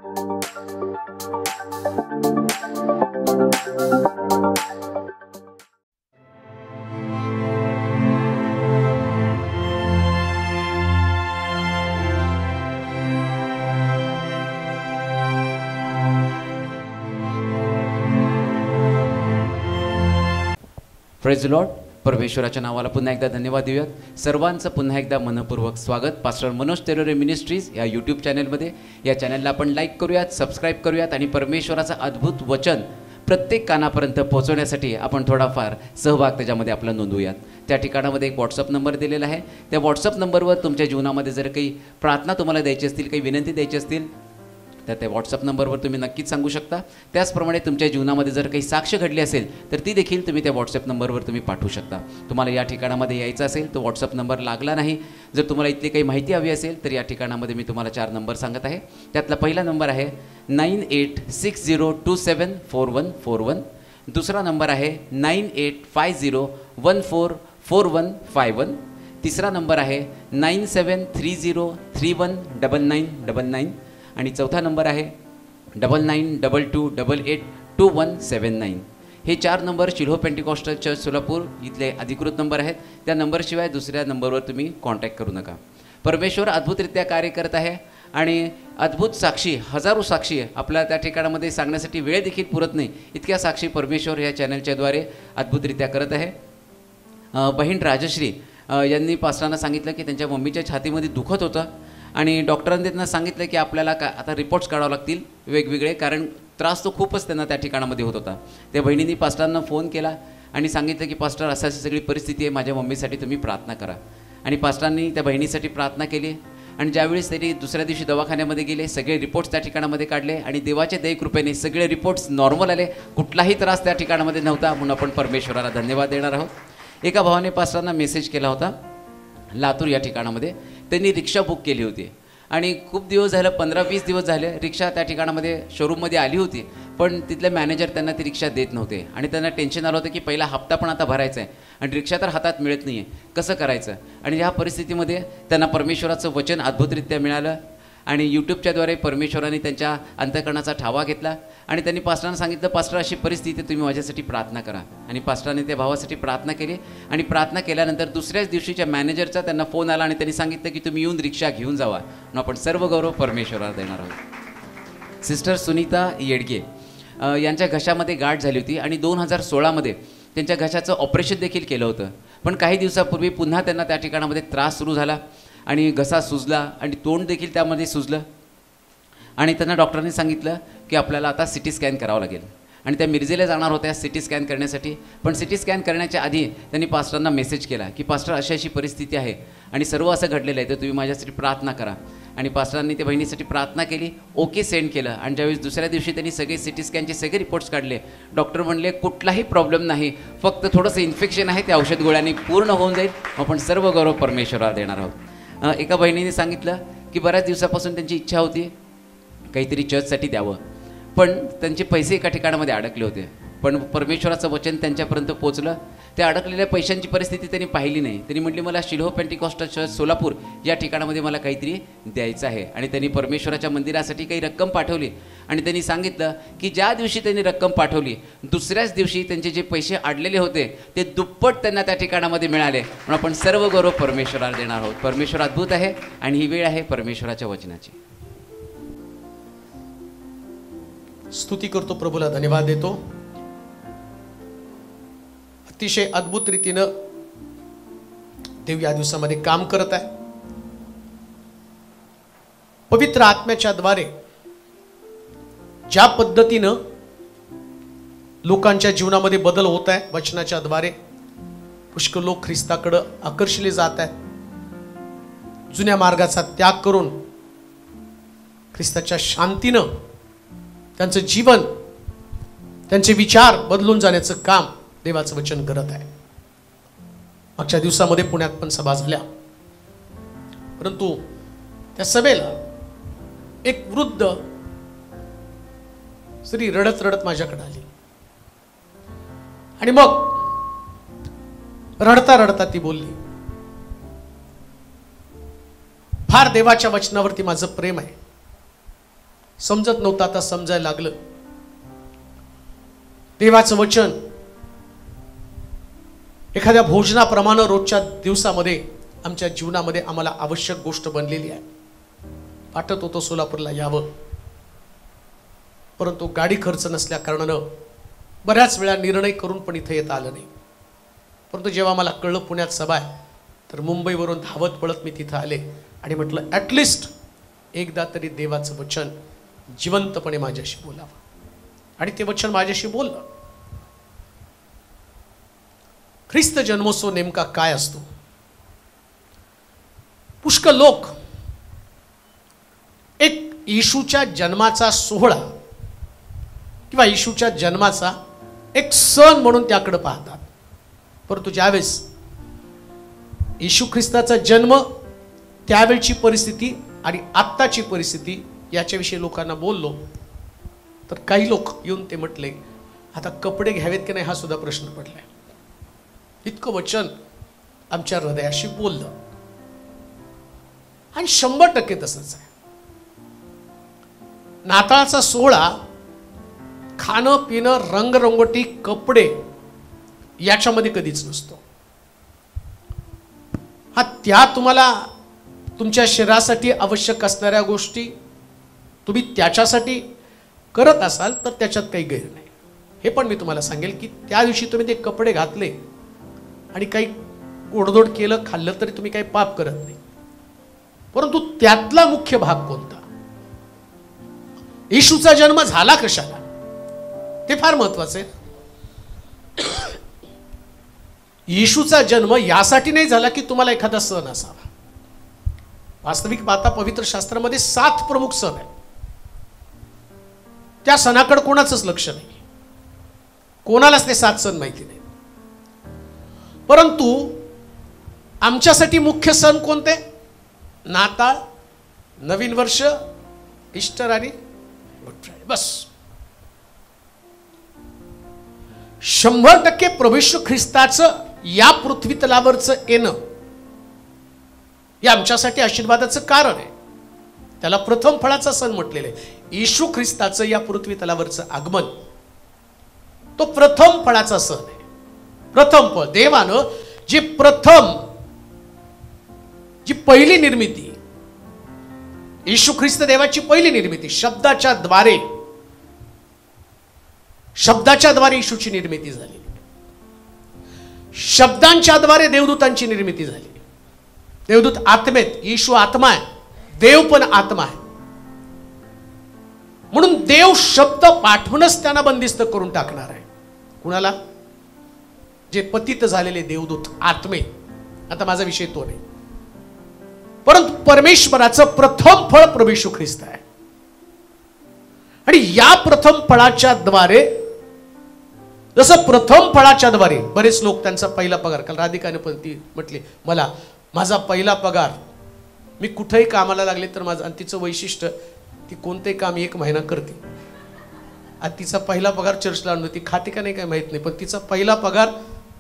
Praise the Lord. परमेश्वराच्या नावाला पुन्हा एकदा धन्यवाद देऊयात. सर्वांचं पुन्हा एकदा मनपूर्वक स्वागत पास्टर मनोज तेलोरे मिनिस्ट्रीज या यूट्यूब चॅनलमध्ये. या चॅनलला आपण लाईक करूयात, सबस्क्राईब करूयात आणि परमेश्वराचं अद्भुत वचन प्रत्येक कानापर्यंत पोहोचवण्यासाठी आपण थोडाफार सहभाग त्याच्यामध्ये आपला नोंदवूयात. त्या ठिकाणामध्ये एक व्हॉट्सअप नंबर दिलेला आहे. त्या व्हॉट्सअप नंबरवर तुमच्या जीवनामध्ये जर काही प्रार्थना तुम्हाला द्यायची असतील, काही विनंती द्यायची असतील तर त्या व्हॉट्सअप नंबरवर तुम्ही नक्कीच सांगू शकता. त्याचप्रमाणे तुमच्या जीवनामध्ये जर काही साक्ष घडली असेल तर ती देखील तुम्ही त्या व्हॉट्सअप नंबरवर तुम्ही पाठवू शकता. तुम्हाला या ठिकाणामध्ये यायचं असेल तो व्हॉट्सअप नंबर लागला नाही, जर तुम्हाला इथली काही माहिती हवी असेल तर या ठिकाणामध्ये मी तुम्हाला 4 नंबर सांगत आहे. त्यातला पहिला नंबर आहे 9860274141. दुसरा नंबर आहे 9850144151. तिसरा नंबर आहे 9730319999. आणि चौथा नंबर आहे 9922882179. हे 4 नंबर शिल्हो पेंटिकॉस्टल चर्च सोलापूर इथले अधिकृत नंबर आहेत. त्या नंबरशिवाय दुसऱ्या नंबरवर तुम्ही कॉन्टॅक्ट करू नका. परमेश्वर अद्भुतरित्या कार्य करत आहे आणि अद्भुत साक्षी, हजारो साक्षी आपल्याला त्या ठिकाणामध्ये सांगण्यासाठी वेळ देखील पुरत नाही, इतक्या साक्षी परमेश्वर या चॅनलच्याद्वारे अद्भुतरित्या करत आहे. बहीण राजश्री यांनी पास्टरांना सांगितलं की त्यांच्या मम्मीच्या छातीमध्ये दुखत होतं आणि डॉक्टरांनी त्यांना सांगितलं की आपल्याला आता रिपोर्ट्स काढावे लागतील वेगवेगळे, कारण त्रास तो खूपच त्यांना त्या ठिकाणामध्ये होत होता. त्या बहिणींनी पास्टरांना फोन केला आणि सांगितलं की पास्टर अशी सगळी परिस्थिती आहे, माझ्या मम्मीसाठी तुम्ही प्रार्थना करा. आणि पास्टरांनी त्या बहिणीसाठी प्रार्थना केली आणि ज्यावेळेस त्यांनी दुसऱ्या दिवशी दवाखान्यामध्ये गेले, सगळे रिपोर्ट्स त्या ठिकाणामध्ये काढले आणि देवाच्या दयेकृपेने सगळे रिपोर्ट्स नॉर्मल आले, कुठलाही त्रास त्या ठिकाणामध्ये नव्हता. म्हणून आपण परमेश्वराला धन्यवाद देणार आहोत. एका भावाने पास्टरांना मेसेज केला होता लातूर या ठिकाणामध्ये. त्यांनी रिक्षा बुक केली होती आणि खूप दिवस झालं, 15-20 दिवस झाले रिक्षा त्या ठिकाणामध्ये शोरूममध्ये आली होती, पण तिथले मॅनेजर त्यांना ती रिक्षा देत नव्हते आणि त्यांना टेन्शन आलं होतं की पहिला हप्ता पण आता भरायचा आहे आणि रिक्षा तर हातात मिळत नाही आहे, कसं करायचं. आणि ह्या परिस्थितीमध्ये त्यांना परमेश्वराचं वचन अद्भुतरित्या मिळालं आणि यूट्यूबच्याद्वारे परमेश्वराने त्यांच्या अंतःकरणाचा ठावा घेतला आणि त्यांनी पास्टरांना सांगितलं, पास्टर अशी परिस्थिती तुम्ही माझ्यासाठी प्रार्थना करा. आणि पास्टरांनी त्या भावासाठी प्रार्थना केली आणि प्रार्थना केल्यानंतर दुसऱ्याच दिवशीच्या मॅनेजरचा त्यांना फोन आला आणि त्यांनी सांगितलं की तुम्ही येऊन रिक्षा घेऊन जावा. म्हणून आपण सर्व गौरव परमेश्वराला देणार आहोत. सिस्टर सुनीता येडगे यांच्या घशामध्ये गाठ झाली होती आणि 2016मध्ये त्यांच्या घशाचं ऑपरेशन देखील केलं होतं, पण काही दिवसापूर्वी पुन्हा त्यांना त्या ठिकाणामध्ये त्रास सुरू झाला आणि घसा सुजला आणि तोंड देखील त्यामध्ये सुजलं आणि त्यांना डॉक्टरांनी सांगितलं की आपल्याला आता CT स्कॅन करावं लागेल. आणि त्या मिरजेला जाणार होत्या CT स्कॅन करण्यासाठी, पण CT स्कॅन करण्याच्या आधी त्यांनी पास्टरांना मेसेज केला की पास्टर अशी अशी परिस्थिती आहे आणि सर्व असं घडलेलं आहे, तर तुम्ही माझ्यासाठी प्रार्थना करा. आणि पास्टरांनी त्या बहिणीसाठी प्रार्थना केली, ओके सेंड केलं आणि ज्यावेळेस दुसऱ्या दिवशी त्यांनी सगळे CT स्कॅनचे सगळे रिपोर्ट्स काढले, डॉक्टर म्हणले कुठलाही प्रॉब्लेम नाही, फक्त थोडंसं इन्फेक्शन आहे, ते औषध गोळ्यांनी पूर्ण होऊन जाईल. आपण सर्व गौरव परमेश्वराला देणार आहोत. एका बहिणीने सांगितलं की बऱ्याच दिवसापासून त्यांची इच्छा होती काहीतरी चर्चसाठी द्यावं, पण त्यांचे पैसे एका ठिकाणामध्ये अडकले होते, पण परमेश्वराचं वचन त्यांच्यापर्यंत पोचलं. त्या अडकलेल्या पैशांची परिस्थिती त्यांनी पाहिली नाही. त्यांनी म्हटली मला शिल्हो पेंटिकॉस्टल चर्च सोलापूर या ठिकाणामध्ये मला काहीतरी द्यायचं आहे आणि त्यांनी परमेश्वराच्या मंदिरासाठी काही रक्कम पाठवली आणि त्यांनी सांगितलं की ज्या दिवशी त्यांनी रक्कम पाठवली दुसऱ्याच दिवशी त्यांचे जे पैसे अडलेले होते ते दुप्पट त्यांना त्या ठिकाणामध्ये मिळाले. म्हणून आपण सर्व गौरव परमेश्वराला देणार आहोत. परमेश्वर अद्भुत आहे आणि ही वेळ आहे परमेश्वराच्या वचनाची. स्तुती करतो, प्रभूला धन्यवाद देतो. अतिशय अद्भुत रीतीनं देव या दिवसामध्ये काम करत आहे. पवित्र आत्म्याच्या द्वारे ज्या पद्धतीनं लोकांच्या जीवनामध्ये बदल होत आहे, वचनाच्या द्वारे पुष्कळ लोक ख्रिस्ताकडे आकर्षिले जात आहेत. जुन्या मार्गाचा त्याग करून ख्रिस्ताच्या शांतीनं त्यांचं जीवन, त्यांचे विचार बदलून जाण्याचं काम देवाचं वचन करत आहे. मागच्या दिवसामध्ये पुण्यात पण सभा झाल्या, परंतु त्या सभेला एक वृद्ध स्त्री रडत रडत माझ्याकडे आली आणि मग रडता रडता ती बोलली, फार देवाच्या वचनावरती माझं प्रेम आहे, समजत नव्हतं, आता समजायला लागलं. देवाचं वचन एखाद्या भोजनाप्रमाणे रोजच्या दिवसामध्ये आमच्या जीवनामध्ये आम्हाला आवश्यक गोष्ट बनलेली आहे. वाटत होतं सोलापूरला यावं, परंतु गाडी खर्च नसल्या कारणानं बऱ्याच वेळा निर्णय करून पण इथे येता आलं नाही. परंतु जेव्हा मला कळलं पुण्यात सभा आहे, तर मुंबईवरून धावत पळत मी तिथं आले आणि म्हटलं ॲटलिस्ट एकदा तरी देवाचं वचन जिवंतपणे माझ्याशी बोलावं. आणि ते वचन माझ्याशी बोललं. ख्रिस्त जन्मोत्सव नेमका काय असतो? पुष्कळ लोक एक येशूच्या जन्माचा सोहळा किंवा येशूच्या जन्माचा एक सण म्हणून त्याकडे पाहतात. परंतु ज्यावेळेस येशू ख्रिस्ताचा जन्म, त्यावेळची परिस्थिती आणि आत्ताची परिस्थिती याच्याविषयी लोकांना बोललो, तर काही लोक येऊन ते म्हटले आता कपडे घ्यावेत की नाही हा सुद्धा प्रश्न पडलाय. इतकं वचन आमच्या हृदयाशी बोललं. आणि 100% तसंच आहे. नाताळाचा सोहळा खाणं पिणं रंगरंगोटी कपडे याच्यामध्ये कधीच नसतो. हा त्या तुम्हाला तुमच्या शरीरासाठी आवश्यक असणाऱ्या गोष्टी तुम्ही त्याच्यासाठी करत असाल तर त्याच्यात काही गैर नाही. हे पण मी तुम्हाला सांगेल की त्या दिवशी तुम्ही ते कपडे घातले आणि काही गोडधोड केलं खाल्लं तरी तुम्ही काही पाप करत नाही. परंतु त्यातला मुख्य भाग कोणता? येशूचा जन्म झाला कशाला, ते फार महत्वाचं आहे. येशूचा जन्म यासाठी नाही झाला की तुम्हाला एखादा सण असावा. वास्तविक पाहता पवित्र शास्त्रामध्ये 7 प्रमुख सण आहेत. त्या सणाकडे कोणाचंच लक्ष नाही, कोणालाच ते 7 सण माहिती नाही. परंतु आमच्यासाठी मुख्य सण कोणते? नाताळ, नवीन वर्ष, ईस्टर आणि गुड फ्रायडे. बस 100% प्रभू येशू ख्रिस्ताचं या पृथ्वी तलावरचं येणं हे आमच्यासाठी आशीर्वादाचं कारण आहे. त्याला प्रथम फळाचा सण म्हटलेलं आहे. येशू ख्रिस्ताचं या पृथ्वी तलावरचं आगमन तो प्रथम फळाचा सण आहे. प्रथम फळ देवानं जी पहिली निर्मिती, येशू ख्रिस्त देवाची पहिली निर्मिती, शब्दाच्या द्वारे येशूची निर्मिती झाली. शब्दांच्या द्वारे देवदूतांची निर्मिती झाली. देवदूत आत्मेत, येशू आत्मा आहे, देव पण आत्मा आहे. म्हणून देव शब्द पाठवूनच त्यांना बंदिस्त करून टाकणार आहे. कुणाला? जे पतित झालेले देवदूत आत्मे. आता माझा विषय तो नाही, परंतु परमेश्वराचं प्रथम फळ प्रभू येशू ख्रिस्त आहे. आणि या प्रथम फळाच्या द्वारे, जसं प्रथम फळाच्या द्वारे बरेच लोक त्यांचा पहिला पगार, काल राधिकाने पण ती म्हटली मला माझा पहिला पगार, मी कुठेही कामाला लागले तर माझं, आणि तिचं वैशिष्ट्य ती कोणतेही काम 1 महिना करते. आणि तिचा पहिला पगार चर्चला आणून देते. खाते का नाही काय माहित नाही, पण तिचा पहिला पगार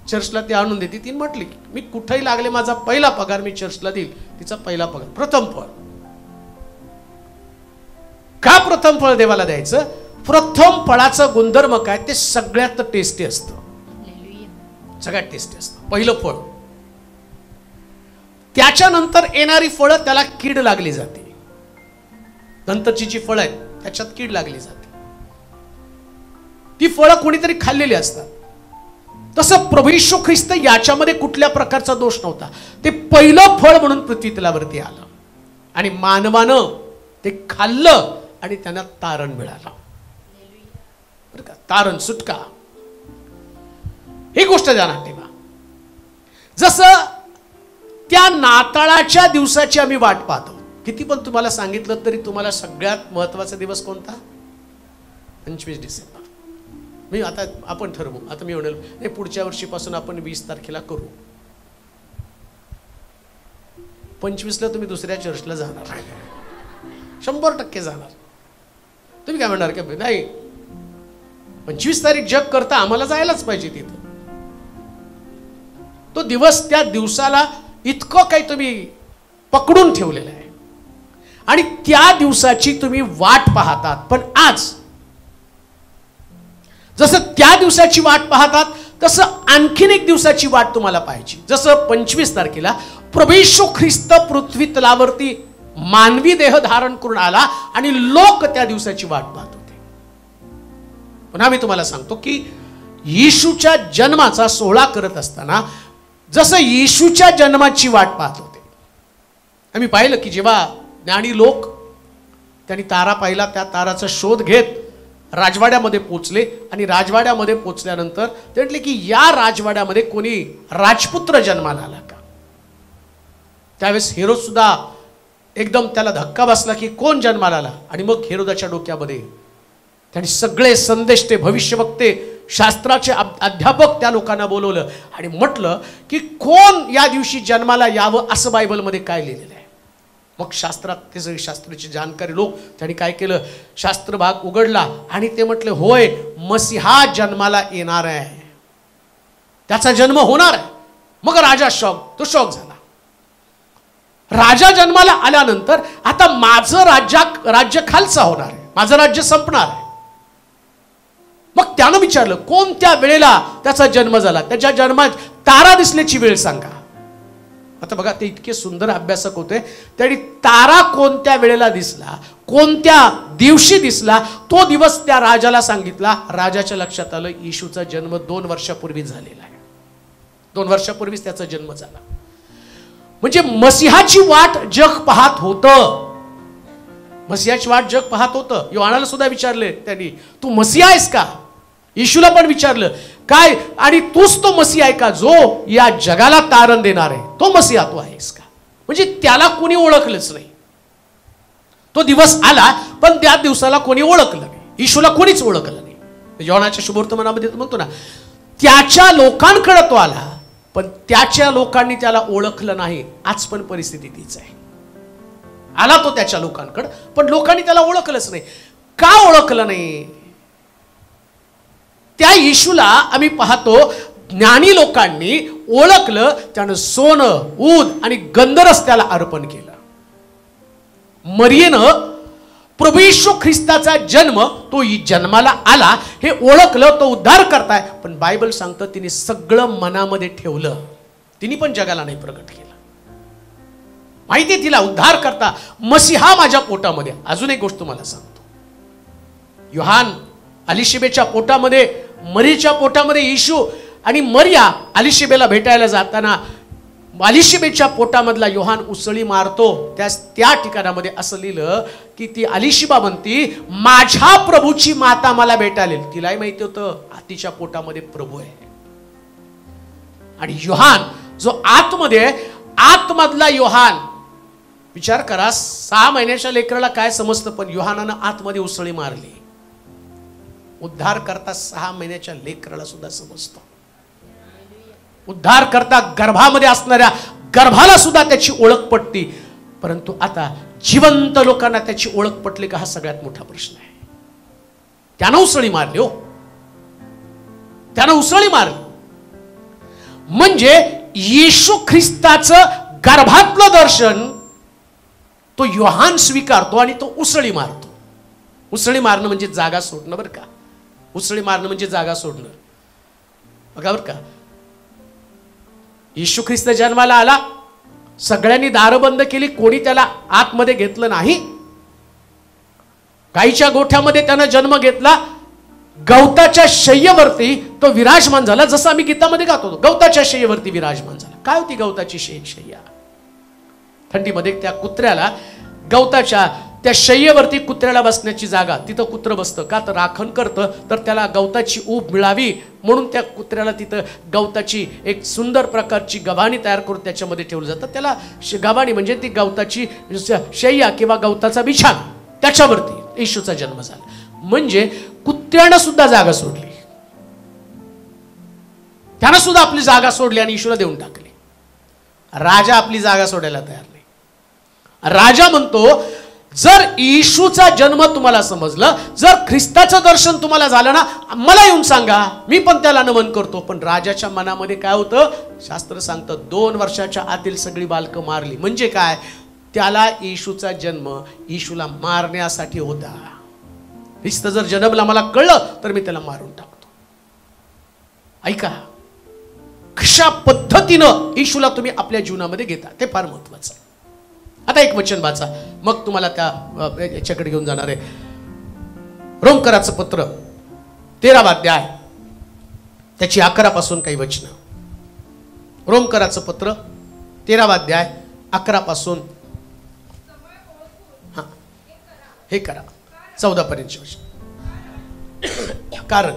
चर्चला ती आणून देते. ती म्हटली मी कुठेही लागले माझा पहिला पगार मी चर्चला देईल. तिचा पहिला पगार प्रथम फळ. का प्रथम फळ देवाला द्यायचं? प्रथम फळाचं गुणधर्म काय? ते सगळ्यात टेस्टी असतं. सगळ्यात टेस्टी असतं पहिलं फळ. त्याच्यानंतर येणारी फळं त्याला कीड लागली जाते. नंतरची जी फळं आहेत त्याच्यात कीड लागली जाते. ती फळं कोणीतरी खाल्लेली असतात. तसं प्रभू येशू ख्रिस्त याच्यामध्ये कुठल्या प्रकारचा दोष नव्हता. ते पहिलं फळ म्हणून पृथ्वी तलावरती आलं आणि मानवानं ते खाल्लं आणि त्यांना तारण मिळालं. बरं का? तारण, सुटका, ही गोष्ट ध्यानात ठेवा. जसं त्या नाताळाच्या दिवसाची आम्ही वाट पाहतो. किती पण तुम्हाला सांगितलं तरी तुम्हाला सगळ्यात महत्वाचा दिवस कोणता? 25 डिसेंबर. मी आता आपण ठरवू. आता मी म्हणेल नाही पुढच्या वर्षीपासून आपण 20 तारखेला करू. 25ला तुम्ही दुसऱ्या चर्चला जाणार, 100% जाणार. तुम्ही काय म्हणणार की नाही 25 तारीख जग करता आम्हाला जायलाच पाहिजे तिथं. तो दिवस, त्या दिवसाला इतकं काही तुम्ही पकडून ठेवलेलं आहे. आणि त्या दिवसाची तुम्ही वाट पाहतात. पण आज जसं त्या दिवसाची वाट पाहतात तसं आणखीन एक दिवसाची वाट तुम्हाला पाहिजे. जसं 25 तारखेला प्रभू येशू ख्रिस्त पृथ्वी तलावरती मानवी देह धारण करून आला आणि लोक त्या दिवसाची वाट पाहत होते. पुन्हा मी तुम्हाला सांगतो की येशूच्या जन्माचा सोहळा करत असताना जसं येशूच्या जन्माची वाट पाहत होते, आम्ही पाहिलं की जेव्हा ज्ञानी लोक त्यांनी तारा पाहिला, त्या ताराचा शोध घेत राजवाड्यामध्ये पोचले आणि राजवाड्यामध्ये पोचल्यानंतर ते म्हटले की या राजवाड्यामध्ये कोणी राजपुत्र जन्माला आला का. त्यावेळेस हेरोद सुद्धा एकदम त्याला धक्का बसला की कोण जन्माला आला. आणि मग हेरोदाच्या डोक्यामध्ये त्यांनी सगळे संदेष्टे, भविष्यवक्ते, शास्त्राचे अध्यापक त्या लोकांना बोलवलं आणि म्हटलं की कोण या दिवशी जन्माला यावं असं बायबलमध्ये काय लिहिलेलं आहे. मग शास्त्रात ते सगळे शास्त्राची जाणकारी लोक त्यांनी काय केलं, शास्त्र भाग उघडला आणि ते म्हटले होय मसीहा जन्माला येणार आहे, त्याचा जन्म होणार आहे. मग राजा शॉक झाला. राजा जन्माला आल्यानंतर आता माझं राज्य खालचा होणार आहे, माझं राज्य संपणार आहे. मग त्यानं विचारलं कोणत्या वेळेला त्याचा जन्म झाला, त्याच्या जन्मात तारा दिसल्याची वेळ सांगा. आता बघा ते इतके सुंदर अभ्यासक होते, त्यांनी तारा कोणत्या वेळेला दिसला, कोणत्या दिवशी दिसला तो दिवस त्या राजाला सांगितला. राजाच्या लक्षात आलं येशूचा जन्म 2 वर्षापूर्वी झालेला आहे. 2 वर्षापूर्वीच त्याचा जन्म झाला. म्हणजे मसीहाची वाट जग पाहत होतं. मसीहाची वाट जग पाहत होतं. योहानाला सुद्धा विचारले त्यांनी, तू मसीहा आहेस का. येशूला पण विचारलं काय, आणि तूच तो मसीहा आहे का जो या जगाला तारण देणार आहे, तो मसीहा तू आहेस का. म्हणजे त्याला कोणी ओळखलंच नाही. तो दिवस आला पण त्या दिवसाला कोणी ओळखलं नाही, येशूला कोणीच ओळखलं नाही. योहानाच्या शुभवर्तमानामध्ये म्हणतो ना, त्याच्या लोकांकडे तो आला पण त्याच्या लोकांनी त्याला ओळखलं नाही. आज पण परिस्थिती तीच आहे. आला तो त्याच्या लोकांकडे पण लोकांनी त्याला ओळखलंच नाही. का ओळखलं नाही. त्या येशूला आम्ही पाहतो ज्ञानी लोकांनी ओळखलं, त्यानं सोनं, ऊद आणि गंधरस त्याला अर्पण केलं. मरियेनं प्रभू येशू ख्रिस्ताचा जन्म, तो जन्माला आला हे ओळखलं, तो उद्धार करताय. पण बायबल सांगतं तिने सगळं मनामध्ये ठेवलं, तिने पण जगाला नाही प्रगट केलं. माहिती तिला उद्धार करता मसीहा माझ्या पोटामध्ये. अजून एक गोष्ट तुम्हाला सांगतो, योहान अलिशिबेच्या पोटामध्ये, मरीच्या पोटामध्ये येशू आणि मरिया अलिशिबेला भेटायला जाताना अलिशिबेच्या पोटामधला योहान उसळी मारतो. त्या ठिकाणामध्ये असं लिहिलं की ती अलिशिबा म्हणती माझ्या प्रभूची माता मला भेटायला. तिलाही माहिती होतं तिच्या पोटामध्ये प्रभू आहे. आणि योहान जो आतमध्ये, आतमधला योहान, विचार करा 6 महिन्याच्या लेकराला काय समजतं, पण योहानानं आतमध्ये उसळी मारली. उद्धार करता 6 महिन्याच्या लेकराला सुद्धा समजतो. उद्धार करता गर्भामध्ये असणाऱ्या गर्भाला सुद्धा त्याची ओळख पटती. परंतु आता जिवंत लोकांना त्याची ओळख पटली का, हा सगळ्यात मोठा प्रश्न आहे. त्यानं उसळी मारली. हो, त्यानं उसळी मारली. म्हणजे येशू ख्रिस्ताचं गर्भातलं दर्शन तो योहान स्वीकारतो आणि तो उसळी मारतो. उसळी मारणं म्हणजे जागा सोडणं बरं का. उसळी मारणं म्हणजे जागा सोडणं बघा बरं का. येशू ख्रिस्त जन्माला आला, सगळ्यांनी दारं बंद केली, कोणी त्याला आतमध्ये घेतलं नाही. गाईच्या गोठ्यामध्ये त्यानं जन्म घेतला. गवताच्या शय्येवरती तो विराजमान झाला. जसं आम्ही गीतामध्ये गातो, गवताच्या शय्येवरती विराजमान झाला. काय होती गवताची शय्या. थंडीमध्ये त्या कुत्र्याला गवताच्या त्या शय्येवरती कुत्र्याला बसण्याची जागा, तिथं कुत्रं बसतं का, तर राखण करतं, तर त्याला गवताची ऊब मिळावी म्हणून त्या कुत्र्याला तिथं गवताची एक सुंदर प्रकारची गव्हाणी तयार करून त्याच्यामध्ये ठेवलं जातं. त्याला गव्हाणी म्हणजे ती गवताची शय्या किंवा गवताचा बिछाना, त्याच्यावरती येशूचा जन्म झाला. म्हणजे कुत्र्यानं सुद्धा जागा सोडली, त्यानं सुद्धा आपली जागा सोडली आणि येशूला देऊन टाकली. राजा आपली जागा सोडायला तयार नाही. राजा म्हणतो जर येशूचा जन्म तुम्हाला समजलं, जर ख्रिस्ताचं दर्शन तुम्हाला झालं ना, मला येऊन सांगा, मी पण त्याला नमन करतो. पण राजाच्या मनामध्ये काय होतं, शास्त्र सांगतं 2 वर्षाच्या आतील सगळी बालकं मारली. म्हणजे काय, त्याला येशूचा जन्म येशूला मारण्यासाठी होता. ख्रिस्त जर जन्मला मला कळलं तर मी त्याला मारून टाकतो. ऐका, कशा पद्धतीनं येशूला तुम्ही आपल्या जीवनामध्ये घेता ते फार महत्वाचं आहे. आता एक वचन वाचा, मग तुम्हाला त्या याच्याकडे घेऊन जाणार आहे. रोमकराचं पत्र 13वा अध्याय त्याची 11 पासून काही वचन. रोमकराचं पत्र 13वा अध्याय 11 पासून हे करा 14 पर्यंत वचन. कारण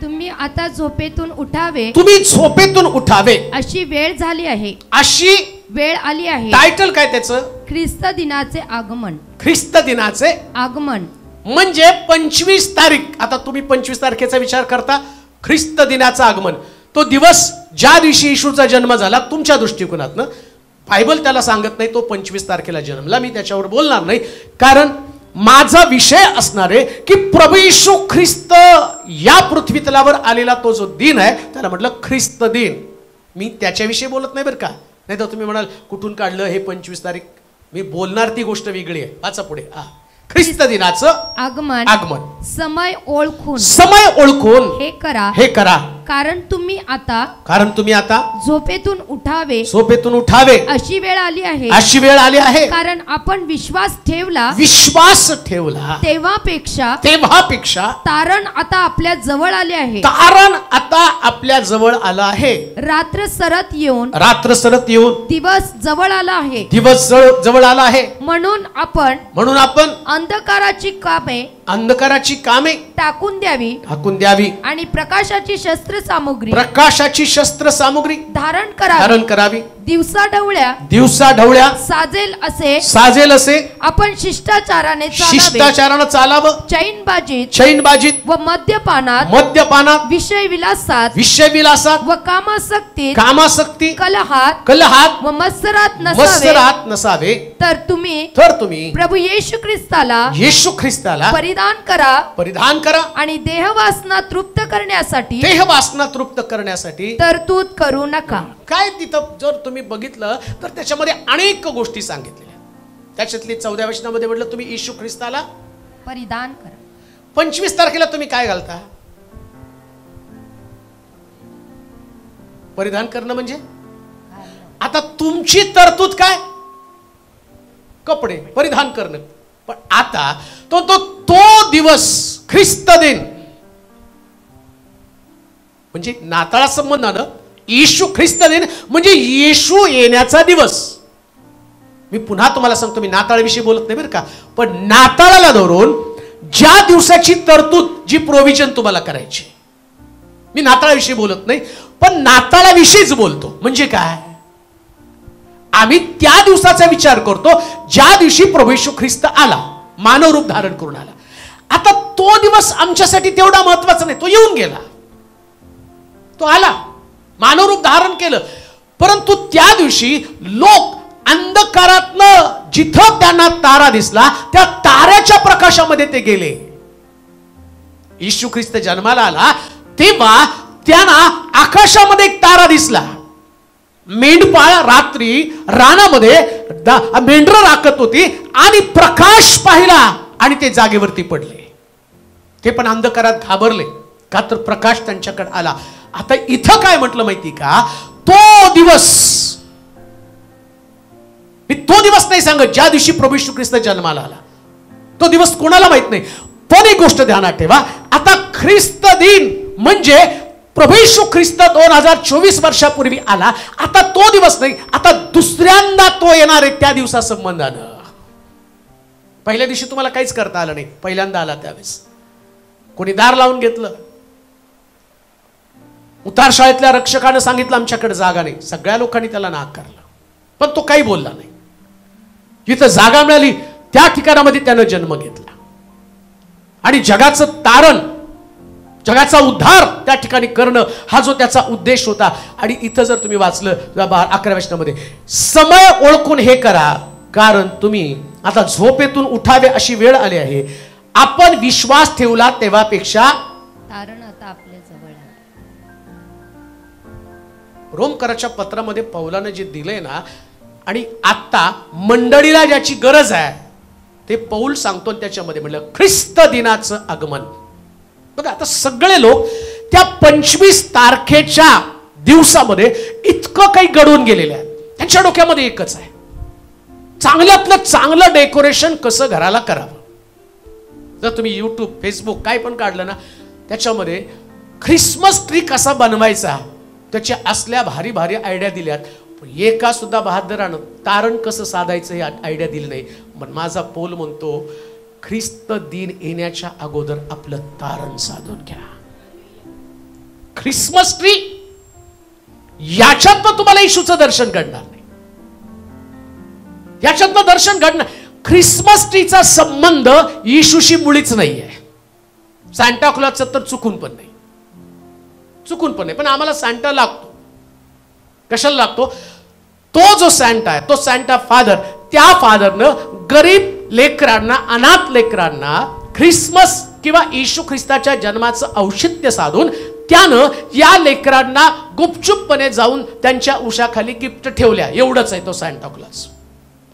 तुम्ही आता झोपेतून उठावे, तुम्ही झोपेतून उठावे अशी वेळ झाली आहे, अशी वेळ आली आहे. टायटल काय त्याचं? ख्रिस्त दिनाचे आगमन. ख्रिस्त दिनाचे आगमन म्हणजे 25 तारीख. आता तुम्ही 25 तारखेचा विचार करता, ख्रिस्त दिनाचं आगमन, तो दिवस ज्या दिवशी येशूचा जन्म झाला तुमच्या दृष्टिकोनातनं. बायबल त्याला सांगत नाही तो 25 तारखेला जन्मला. मी त्याच्यावर बोलणार नाही, कारण माझा विषय असणार आहे की प्रभू येशू ख्रिस्त या पृथ्वी तलावर आलेला तो जो दिन आहे त्याला म्हटलं ख्रिस्त दिन. मी त्याच्याविषयी बोलत नाही बरं का. नाही तर तुम्ही म्हणाल कुठून काढलं हे 25 तारीख. मी बोलणार ती गोष्ट वेगळी आहे. वाचा पुढे. ख्रिस्त दिनाचं आगमन. आगमन समय ओळखून, समय ओळखून हे करा, हे करा. कारण तुम्ही आता झोपेतून उठावे, झोपेतून उठावे अशी वेळ आली आहे. अशी वेळ आली आहे. कारण आपण विश्वास ठेवला तेव्हापेक्षा तारण आता आपल्या जवळ आले आहे. तारण आता आपल्या जवळ आलं आहे. रात्र सरत येऊन दिवस जवळ आला आहे. दिवस जवळ आला आहे. म्हणून आपण अंधकाराची कामे टाकून द्यावी आणि प्रकाशाची शस्त्र सामुग्री धारण करावी. दिवसा ढवळ्या साजेल असे आपण शिष्टाचाराने चालावं. चैनबाजीत व मद्यपानात विषय विलासात व कामासक्ती कलहात व मत्सरात नसावे. तर तुम्ही प्रभू येशू ख्रिस्ताला परिधान करा आणि देहवासना तृप्त करण्यासाठी तरतूद करू नका. काय तिथं जर तुम्ही बघितलं तर त्याच्यामध्ये अनेक गोष्टी सांगितलेल्या. त्याच्यातली 14व्या वचनामध्ये म्हटलं तुम्ही येशू ख्रिस्ताला परिधान करा. 25 तारखेला तुम्ही काय घालता? परिधान करणं म्हणजे आता तुमची तरतूद काय? कपडे परिधान करणं. पण आता तो दिवस ख्रिस्त दिन म्हणजे नाताळा संबंधानं येशू ख्रिस्त दिन म्हणजे येशू येण्याचा दिवस. मी पुन्हा तुम्हाला सांगतो, मी नाताळाविषयी बोलत नाही बरं का, पण नाताळाला धरून ज्या दिवसाची तरतूद जी प्रोव्हिजन तुम्हाला करायची, मी नाताळाविषयी बोलत नाही पण नाताळाविषयीच बोलतो. म्हणजे काय? आम्ही त्या दिवसाचा विचार करतो ज्या दिवशी प्रभू येशू ख्रिस्त आला, मानव रूप धारण करून आला. आता तो दिवस आमच्यासाठी तेवढा महत्वाचा नाही. तो येऊन गेला, तो आला, मानव रूप धारण केलं. परंतु त्या दिवशी लोक अंधकारातनं जिथं त्यांना तारा दिसला त्या ताऱ्याच्या प्रकाशामध्ये ते गेले. येशू ख्रिस्त जन्माला आला तेव्हा त्यांना आकाशामध्ये एक तारा दिसला. मेंढपाळ रात्री रानामध्ये मेंढरं राखत होती आणि प्रकाश पाहिला आणि ते जागेवरती पडले. ते पण अंधकारात घाबरले का तर प्रकाश त्यांच्याकडे आला. आता इथं काय म्हटलं माहिती का? तो दिवस नाही सांगत ज्या दिवशी प्रभू येशू ख्रिस्त जन्माला आला. तो दिवस कोणाला माहित नाही. पण एक गोष्ट ध्यानात ठेवा, आता ख्रिस्त दिन म्हणजे प्रभू येशू ख्रिस्त 2024 वर्षापूर्वी आला. आता तो दिवस नाही, आता दुसऱ्यांदा तो येणार आहे त्या दिवसा संबंधानं. पहिल्या दिवशी तुम्हाला काहीच करता आलं नाही, पहिल्यांदा आला त्यावेळेस कोणी दार लावून घेतलं. उतार शाळेतल्या रक्षकानं सांगितलं आमच्याकडे जागा नाही. सगळ्या लोकांनी त्याला नाकारलं, पण तो काही बोलला नाही. जिथं जागा मिळाली त्या ठिकाणामध्ये त्यानं जन्म घेतला आणि जगाचं तारण, जगाचा उद्धार त्या ठिकाणी करणं हा जो त्याचा उद्देश होता. आणि इथं जर तुम्ही वाचलं 11व्या वचनामध्ये, समय ओळखून हे करा कारण तुम्ही आता झोपेतून उठावे अशी वेळ आली आहे. आपण विश्वास ठेवला तेव्हापेक्षा तारण आता आपल्या जवळ आहे. रोमकराच्या पत्रामध्ये पौलानं जे दिलंय ना, आणि आता मंडळीला ज्याची गरज आहे ते पौल सांगतो त्याच्यामध्ये म्हटलं ख्रिस्त दिनाचं आगमन. बघा आता सगळे लोक त्या 25 तारखेच्या दिवसामध्ये इतकं काही घडवून गेलेले आहेत. त्यांच्या डोक्यामध्ये एकच आहे, चांगल्यातलं चांगलं डेकोरेशन कसं घराला करावं. जर तुम्ही यूट्यूब फेसबुक काय पण काढलं ना त्याच्यामध्ये ख्रिसमस ट्री कसा बनवायचा त्याच्या असल्या भारी भारी आयडिया दिल्यात. एका सुद्धा बहादरानं तारण कसं साधायचं हे आयडिया दिली नाही. पण माझा पौल म्हणतो ख्रिस्त दिन येण्याच्या अगोदर आपलं तारण साधून घ्या. ख्रिसमस ट्री याच्यातनं तुम्हाला येशूचं दर्शन घडणार नाही, याच्यातनं दर्शन घडणार. ख्रिसमस ट्रीचा संबंध येशूशी मुळीच नाहीये. सांता क्लॉजचा तर चुकून पण नाही, चुकून पण नाही. पण आम्हाला सांता लागतो. कशाला लागतो? तो जो सांता आहे तो सांता फादर, त्या फादरनं गरीब लेकरांना, अनाथ लेकरांना ख्रिसमस किंवा येशू ख्रिस्ताच्या जन्माचं औचित्य साधून त्यानं या लेकरांना गुपचूपपणे जाऊन त्यांच्या उशाखाली गिफ्ट ठेवल्या. एवढंच आहे तो सांता क्लॉज.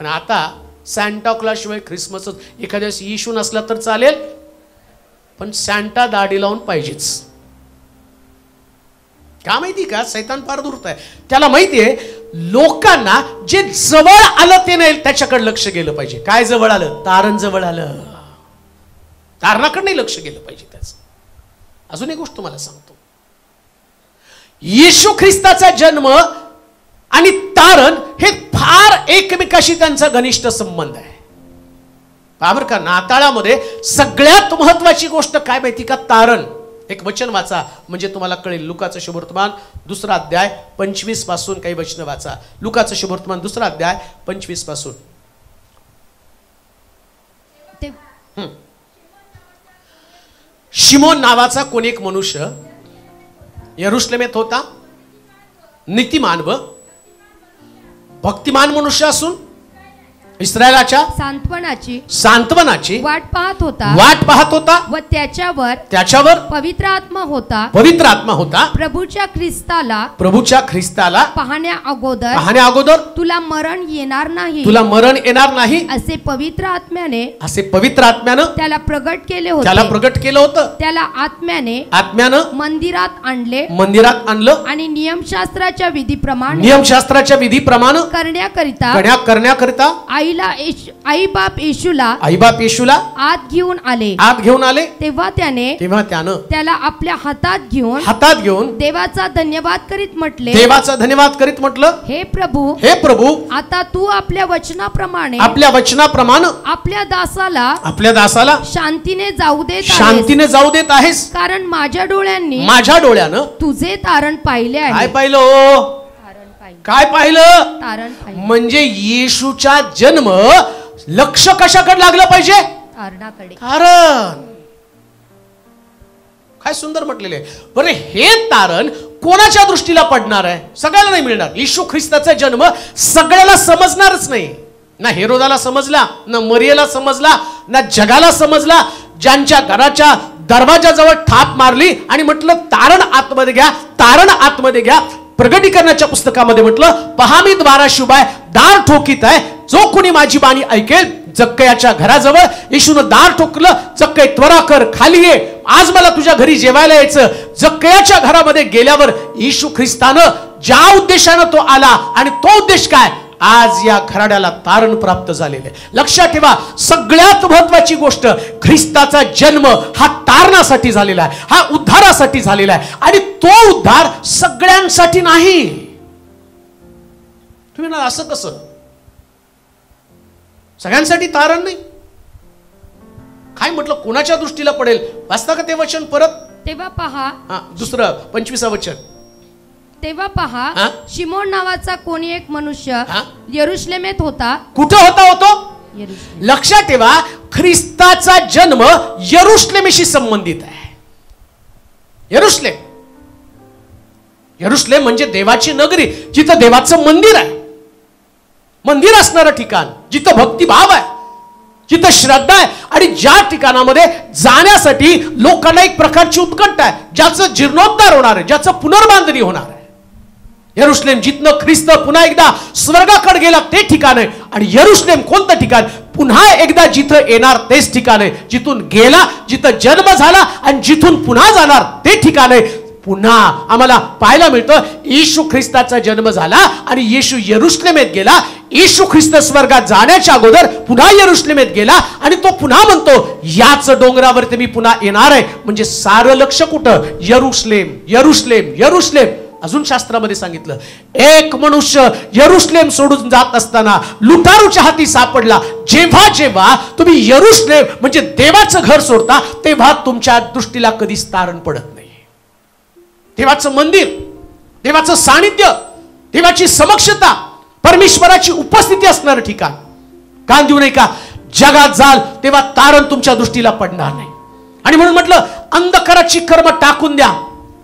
पण आता सांता क्लॉज शिवाय ख्रिसमस एखाद्या दिवशी येशू नसला तर चालेल, पण सांता दाढी लावून पाहिजेच. का माहिती का? सैतान फार दूरत आहे. त्याला माहितीये लोकांना जे जवळ आलं ते नाही त्याच्याकडे लक्ष गेलं पाहिजे. काय जवळ आलं? तारण जवळ आलं. तारणाकडे नाही लक्ष गेलं पाहिजे त्याचं. अजून एक गोष्ट तुम्हाला सांगतो, येशू ख्रिस्ताचा जन्म आणि तारण हे फार एकमेकाशी त्यांचा घनिष्ठ संबंध आहे. बरोबर का? नाताळामध्ये सगळ्यात महत्वाची गोष्ट काय माहिती का? तारण. एक वचन वाचा म्हणजे तुम्हाला कळेल. लुकाचं शुभवर्तमान 2 अध्याय 25 पासून काही वचन वाचा. लुकाचं शुभवर्तमान 2 अध्याय 25 पासून. शिमोन नावाचा कोणी एक मनुष्य यरुशलेमेत होता. नीतिमान व भक्तिमान मनुष्य असून इस्रायलाच्या सांत्वनाची वाट पाहत होता व त्याच्यावर पवित्र आत्मा होता. प्रभूच्या ख्रिस्ताला पाहण्या अगोदर तुला मरण येणार नाही असे पवित्र आत्म्यानं त्याला प्रगट केले होते. त्याला आत्म्यानं मंदिरात आणलं आणि नियमशास्त्राच्या विधीप्रमाणे करण्याकरिता आई बाप येशूला आत घेऊन आले. तेव्हा त्यानं त्याला आपल्या हातात घेऊन देवाचा धन्यवाद करीत म्हटलं, हे प्रभू आता तू आपल्या वचनाप्रमाणे आपल्या दासाला शांतीने जाऊ देत आहेस. कारण माझ्या डोळ्यानं तुझे तारण पाहिले आहे. काय पाहिलं? म्हणजे येशूचा जन्म लक्ष कशाकडे लागलं पाहिजे? तारणाकडे. तारण. काय सुंदर म्हटलेले. बरं हे तारण कोणाच्या दृष्टीला पडणार आहे? सगळ्याला नाही मिळणार. येशू ख्रिस्ताचा जन्म सगळ्याला समजणारच नाही. ना हेरोदाला समजला, ना मरियेला समजला, ना जगाला समजला. ज्यांच्या घराच्या दरवाजाजवळ थाप मारली आणि म्हटलं तारण आतमध्ये घ्या. प्रगटीकरणाच्या पुस्तकामध्ये म्हटलं, पहा मी द्वाराशी उभा आहे, दार ठोकीत आहे. जो कोणी माझी बाणी ऐकेल. जक्कयाच्या घराजवळ येशूनं दार ठोकलं. जक्कय त्वरा कर, खाली ये, आज मला तुझ्या घरी जेवायला यायचं. जक्कयाच्या घरामध्ये गेल्यावर येशू ख्रिस्तानं ज्या उद्देशानं तो आला आणि तो उद्देश काय? आज या घराण्याला तारण प्राप्त झालेले. लक्षात ठेवा, सगळ्यात महत्वाची गोष्ट ख्रिस्ताचा जन्म हा तारणासाठी झालेला आहे, हा उद्धारासाठी झालेला आहे. आणि तो उद्धार सगळ्यांसाठी नाही. तुम्ही ना असं कसं? सगळ्यांसाठी तारण नाही. काय म्हटलं? कोणाच्या दृष्टीला पडेल? वाचता का ते वचन परत? तेव्हा पहा. दुसरं 25 वचन. तेव्हा पहा, शिमोन नावाचा कोणी एक मनुष्य यरुशलेमेत होता. कुठं होता? लक्षात ठेवा, ख्रिस्ताचा जन्म यरुशलेमेशी संबंधित आहे. यरुशलेम म्हणजे देवाची नगरी, जिथं देवाचं मंदिर आहे. मंदिर असणारं ठिकाण, जिथं भक्तिभाव आहे, जिथं श्रद्धा आहे. आणि ज्या ठिकाणामध्ये जाण्यासाठी लोकांना एक प्रकारची उत्कंठा आहे, ज्याचं जीर्णोद्धार होणार आहे, ज्याचं पुनर्बांधणी होणार आहे. यरुशलेम जिथनं ख्रिस्त पुन्हा एकदा स्वर्गाकडे गेला ते ठिकाण आहे. आणि यरुशलेम कोणतं ठिकाण? पुन्हा एकदा जिथं येणार तेच ठिकाण आहे. जिथून गेला, जिथं जन्म झाला आणि जिथून पुन्हा जाणार ते ठिकाण आहे. पुन्हा आम्हाला पाहायला मिळतं येशू ख्रिस्ताचा जन्म झाला आणि येशू यरुशलेमेत गेला. येशू ख्रिस्त स्वर्गात जाण्याच्या अगोदर पुन्हा यरुशलेमेत गेला आणि तो पुन्हा म्हणतो याच डोंगरावरती मी पुन्हा येणार आहे. म्हणजे सारं लक्ष कुठं? यरुशलेम, यरुशलेम, यरुशलेम. अजून शास्त्रामध्ये सांगितलं एक मनुष्य यरुशलेम सोडून जात असताना लुटारूच्या हाती सापडला. जेव्हा जेव्हा तुम्ही यरुशलेम म्हणजे देवाचं घर सोडता तेव्हा तुमच्या दृष्टीला कधीच तारण पडत नाही. देवाचं मंदिर, देवाचं सानिध्य, देवाची समक्षता, परमेश्वराची उपस्थिती असणारं ठिकाण. कान देऊ नये का? जगात जाल तेव्हा तारण तुमच्या दृष्टीला पडणार नाही. आणि म्हणून म्हटलं अंधकाराची कर्म टाकून द्या.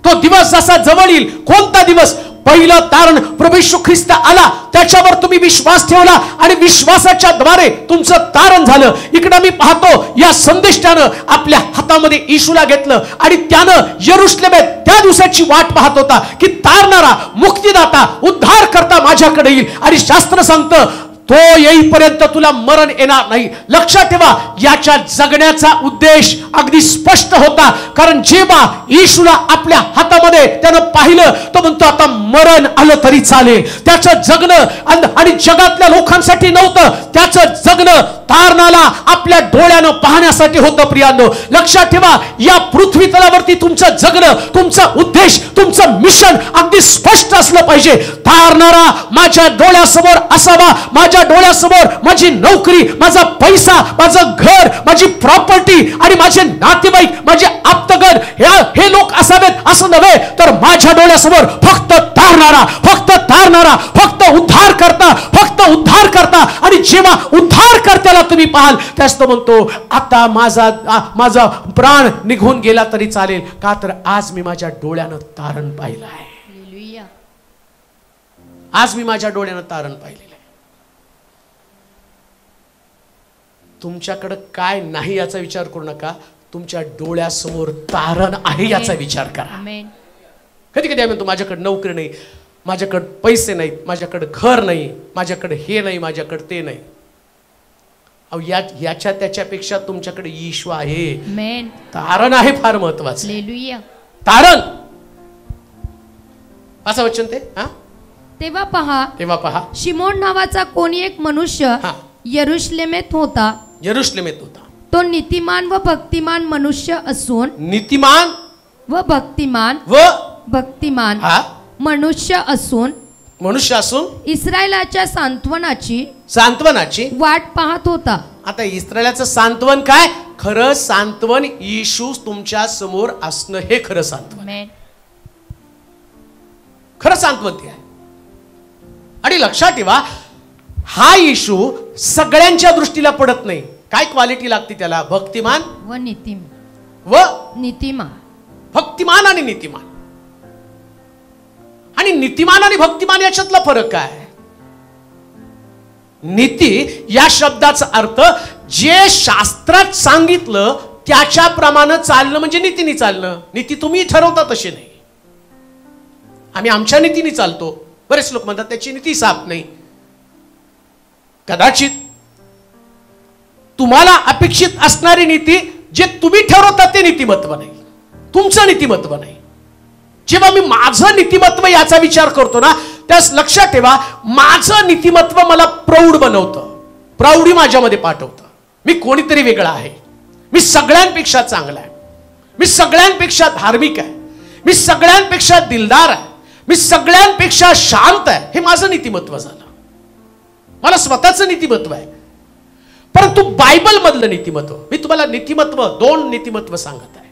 तो दिवस जसा जवळ येईल. कोणता दिवस? पहिलं तारण प्रभू येशू ख्रिस्त आला, त्याच्यावर तुम्ही विश्वास ठेवला आणि विश्वासाच्या द्वारे तुमचं तारण झालं. इकडे मी पाहतो या संदेष्टानं आपल्या हातामध्ये येशूला घेतलं आणि त्यानं यरुशलेमेत त्या दिवसाची वाट पाहत होता की तारणारा, मुक्तिदाता, उद्धार करता माझ्याकडे येईल. आणि शास्त्र सांगतं तो येईपर्यंत तुला मरण येणार नाही. लक्षात ठेवा याच्या जगण्याचा उद्देश अगदी स्पष्ट होता. कारण जेव्हा येशूला आपल्या हातामध्ये त्यानं पाहिलं तो म्हणतो आता मरण आलं तरी चालेल. त्याचं जगणं आणि जगातल्या लोकांसाठी नव्हतं, त्याचं जगणं तारणाला आपल्या डोळ्यानं पाहण्यासाठी होतं. प्रियांनो लक्षात ठेवा या पृथ्वी तलावरती तुमचं जगणं, तुमचा उद्देश, तुमचं मिशन अगदी स्पष्ट असलं पाहिजे. तारणारा माझ्या डोळ्यासमोर असावा. माझ्या डोळ्यासमोर माझी नोकरी, माझा पैसा, माझं घर, माझी प्रॉपर्टी आणि माझे नातेवाईक, माझे आप्तगण हे लोक असावेत असं नव्हे, तर माझ्या डोळ्यासमोर फक्त तारणारा, फक्त तारणारा, फक्त उद्धार करता, फक्त उद्धार करता. आणि जेव्हा उद्धार करत्याला तुम्ही पाहाल त्यास तो म्हणतो आता माझा प्राण निघून गेला तरी चालेल, का तर आज मी माझ्या डोळ्यानं तारण पाहिलं आहे. आज मी माझ्या डोळ्यानं तारण पाहिलेलं आहे. तुमच्याकडे काय नाही याचा विचार करू नका, तुमच्या डोळ्यासमोर तारण आहे याचा विचार करा. कधी कधी आम्ही म्हणतो माझ्याकडे नोकरी नाही, माझ्याकडे पैसे नाहीत, माझ्याकडे घर नाही, माझ्याकडे हे नाही, माझ्याकडे ते नाही. अहो याच्या त्याच्यापेक्षा तुमच्याकडे येशू आहे. तारण आहे फार महत्वाचं. तारण असं वचन ते. तेव्हा पहा शिमोन नावाचा कोणी एक मनुष्य यरुशलेमेत होता. तो नीतिमान व भक्तिमान मनुष्य असून, नीतिमान व भक्तिमान मनुष्य असून इस्रायलाच्या सांत्वनाची वाट पाहत होता. आता इस्रायलाचं सांत्वन काय? खरं सांत्वन येशू तुमच्या समोर असणं हे खरं सांत्वन. खरं सांत्वन ते आहे. आणि लक्षात ठेवा हा येशू सगळ्यांच्या दृष्टीला पडत नाही. काय क्वालिटी लागते त्याला? भक्तिमान व नीतिमान. भक्तिमान आणि नीतिमान. आणि नीतिमान आणि भक्तिमान याच्यातला फरक काय? नीती या शब्दाचा अर्थ जे शास्त्रात सांगितलं त्याच्याप्रमाणे चालणं म्हणजे नीतीने चालणं. नीती तुम्ही ठरवता तशी नाही. आम्ही आमच्या नीतीने चालतो. बरेच लोक म्हणतात त्याची नीती साफ नाही. कदाचित तुम्हाला अपेक्षित असणारी नीती जे तुम्ही ठरवता ते नीतिमत्व नाही, तुमचं नीतिमत्व नाही. जेव्हा मी माझं नीतिमत्व याचा विचार करतो ना त्यास लक्षात ठेवा माझं नीतिमत्व मला प्रौढ बनवतं, प्रौढी माझ्यामध्ये पाठवतं. मी कोणीतरी वेगळा आहे, मी सगळ्यांपेक्षा चांगला आहे, मी सगळ्यांपेक्षा धार्मिक आहे, मी सगळ्यांपेक्षा दिलदार आहे, मी सगळ्यांपेक्षा शांत आहे. हे माझं नीतिमत्व झालं. मला स्वतःचं नीतिमत्व आहे. परंतु बायबल मधलं नीतिमत्व, मी तुम्हाला नीतिमत्व दोन नीतिमत्व सांगत आहे.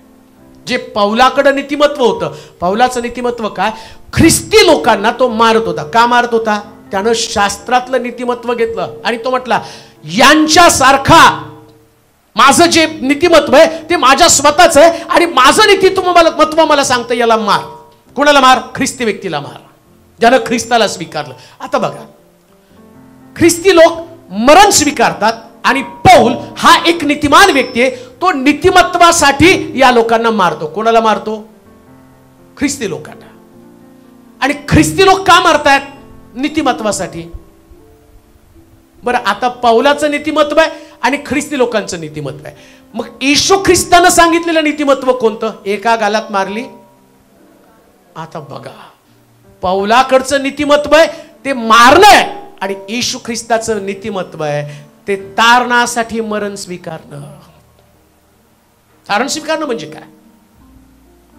जे पौलाकडे नीतिमत्व होतं, पौलाचं नीतिमत्व काय? ख्रिस्ती लोकांना तो मारत होता. का मारत होता? त्यानं शास्त्रातलं नीतिमत्व घेतलं आणि तो म्हटला यांच्यासारखा माझं जे नीतिमत्व आहे ते माझ्या स्वतःच आहे आणि माझं नीतिमत्व मला सांगतं याला मार. कोणाला मार? ख्रिस्ती व्यक्तीला मार, ज्यानं ख्रिस्ताला स्वीकारलं. आता बघा ख्रिस्ती लोक मरण स्वीकारतात आणि पौल हा एक नीतिमान व्यक्ती आहे. तो नीतिमत्वासाठी या लोकांना मारतो. कोणाला मारतो? ख्रिस्ती लोकांना. आणि ख्रिस्ती लोक का मारतायत? नीतिमत्वासाठी. बरं, आता पौलाचं नीतिमत्व आहे आणि ख्रिस्ती लोकांचं नीतिमत्व आहे. मग येशू ख्रिस्तानं सांगितलेलं नीतिमत्व कोणतं? एका गालात मारली. आता बघा, पौलाकडचं नीतिमत्व आहे ते मारणं आहे आणि येशू ख्रिस्ताचं नीतिमत्व आहे ते तारणासाठी मरण स्वीकारणं. तारण स्वीकारणं म्हणजे काय?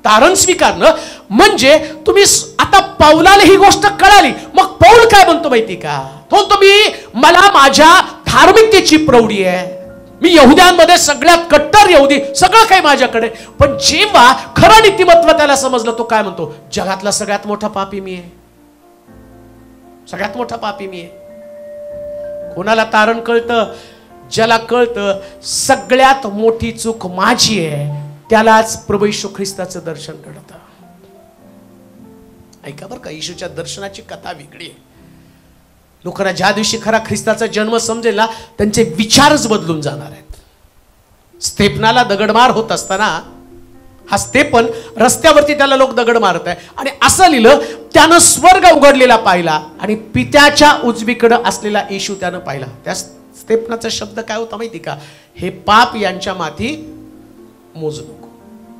तारण स्वीकारणं म्हणजे तुम्ही आता पौलाला ही गोष्ट कळाली, मग पौल काय म्हणतो माहिती का? तो म्हणतो मला माझ्या धार्मिकतेची प्रौढी आहे, मी यहुद्यांमध्ये सगळ्यात कट्टर यहुदी, सगळं काही माझ्याकडे. पण जेव्हा खरं नीतिमत्व त्याला समजलं, तो काय म्हणतो? जगातला सगळ्यात मोठा पापी मी आहे, सगळ्यात मोठा पापी मी आहे. कोणाला तारण कळतं? ज्याला कळतं सगळ्यात मोठी चूक माझी आहे, त्यालाच प्रभू येशू ख्रिस्ताचं दर्शन घडतं. ऐका बरं का, येशूच्या दर्शनाची कथा वेगळी आहे. लोकांना ज्या दिवशी खरा ख्रिस्ताचा जन्म समजेल ना, त्यांचे विचारच बदलून जाणार आहेत. स्तेफनाला दगडमार होत असताना, हा स्तेफन रस्त्यावरती त्याला लोक दगड मारत आहे आणि असं लिहिलं, त्यानं स्वर्ग उघडलेला पाहिला आणि पित्याच्या उजवीकडे असलेला येशू त्यानं पाहिला. त्या स्तेफनाचा शब्द काय होता माहिती का? हे पाप यांच्या माथी मोजू नको.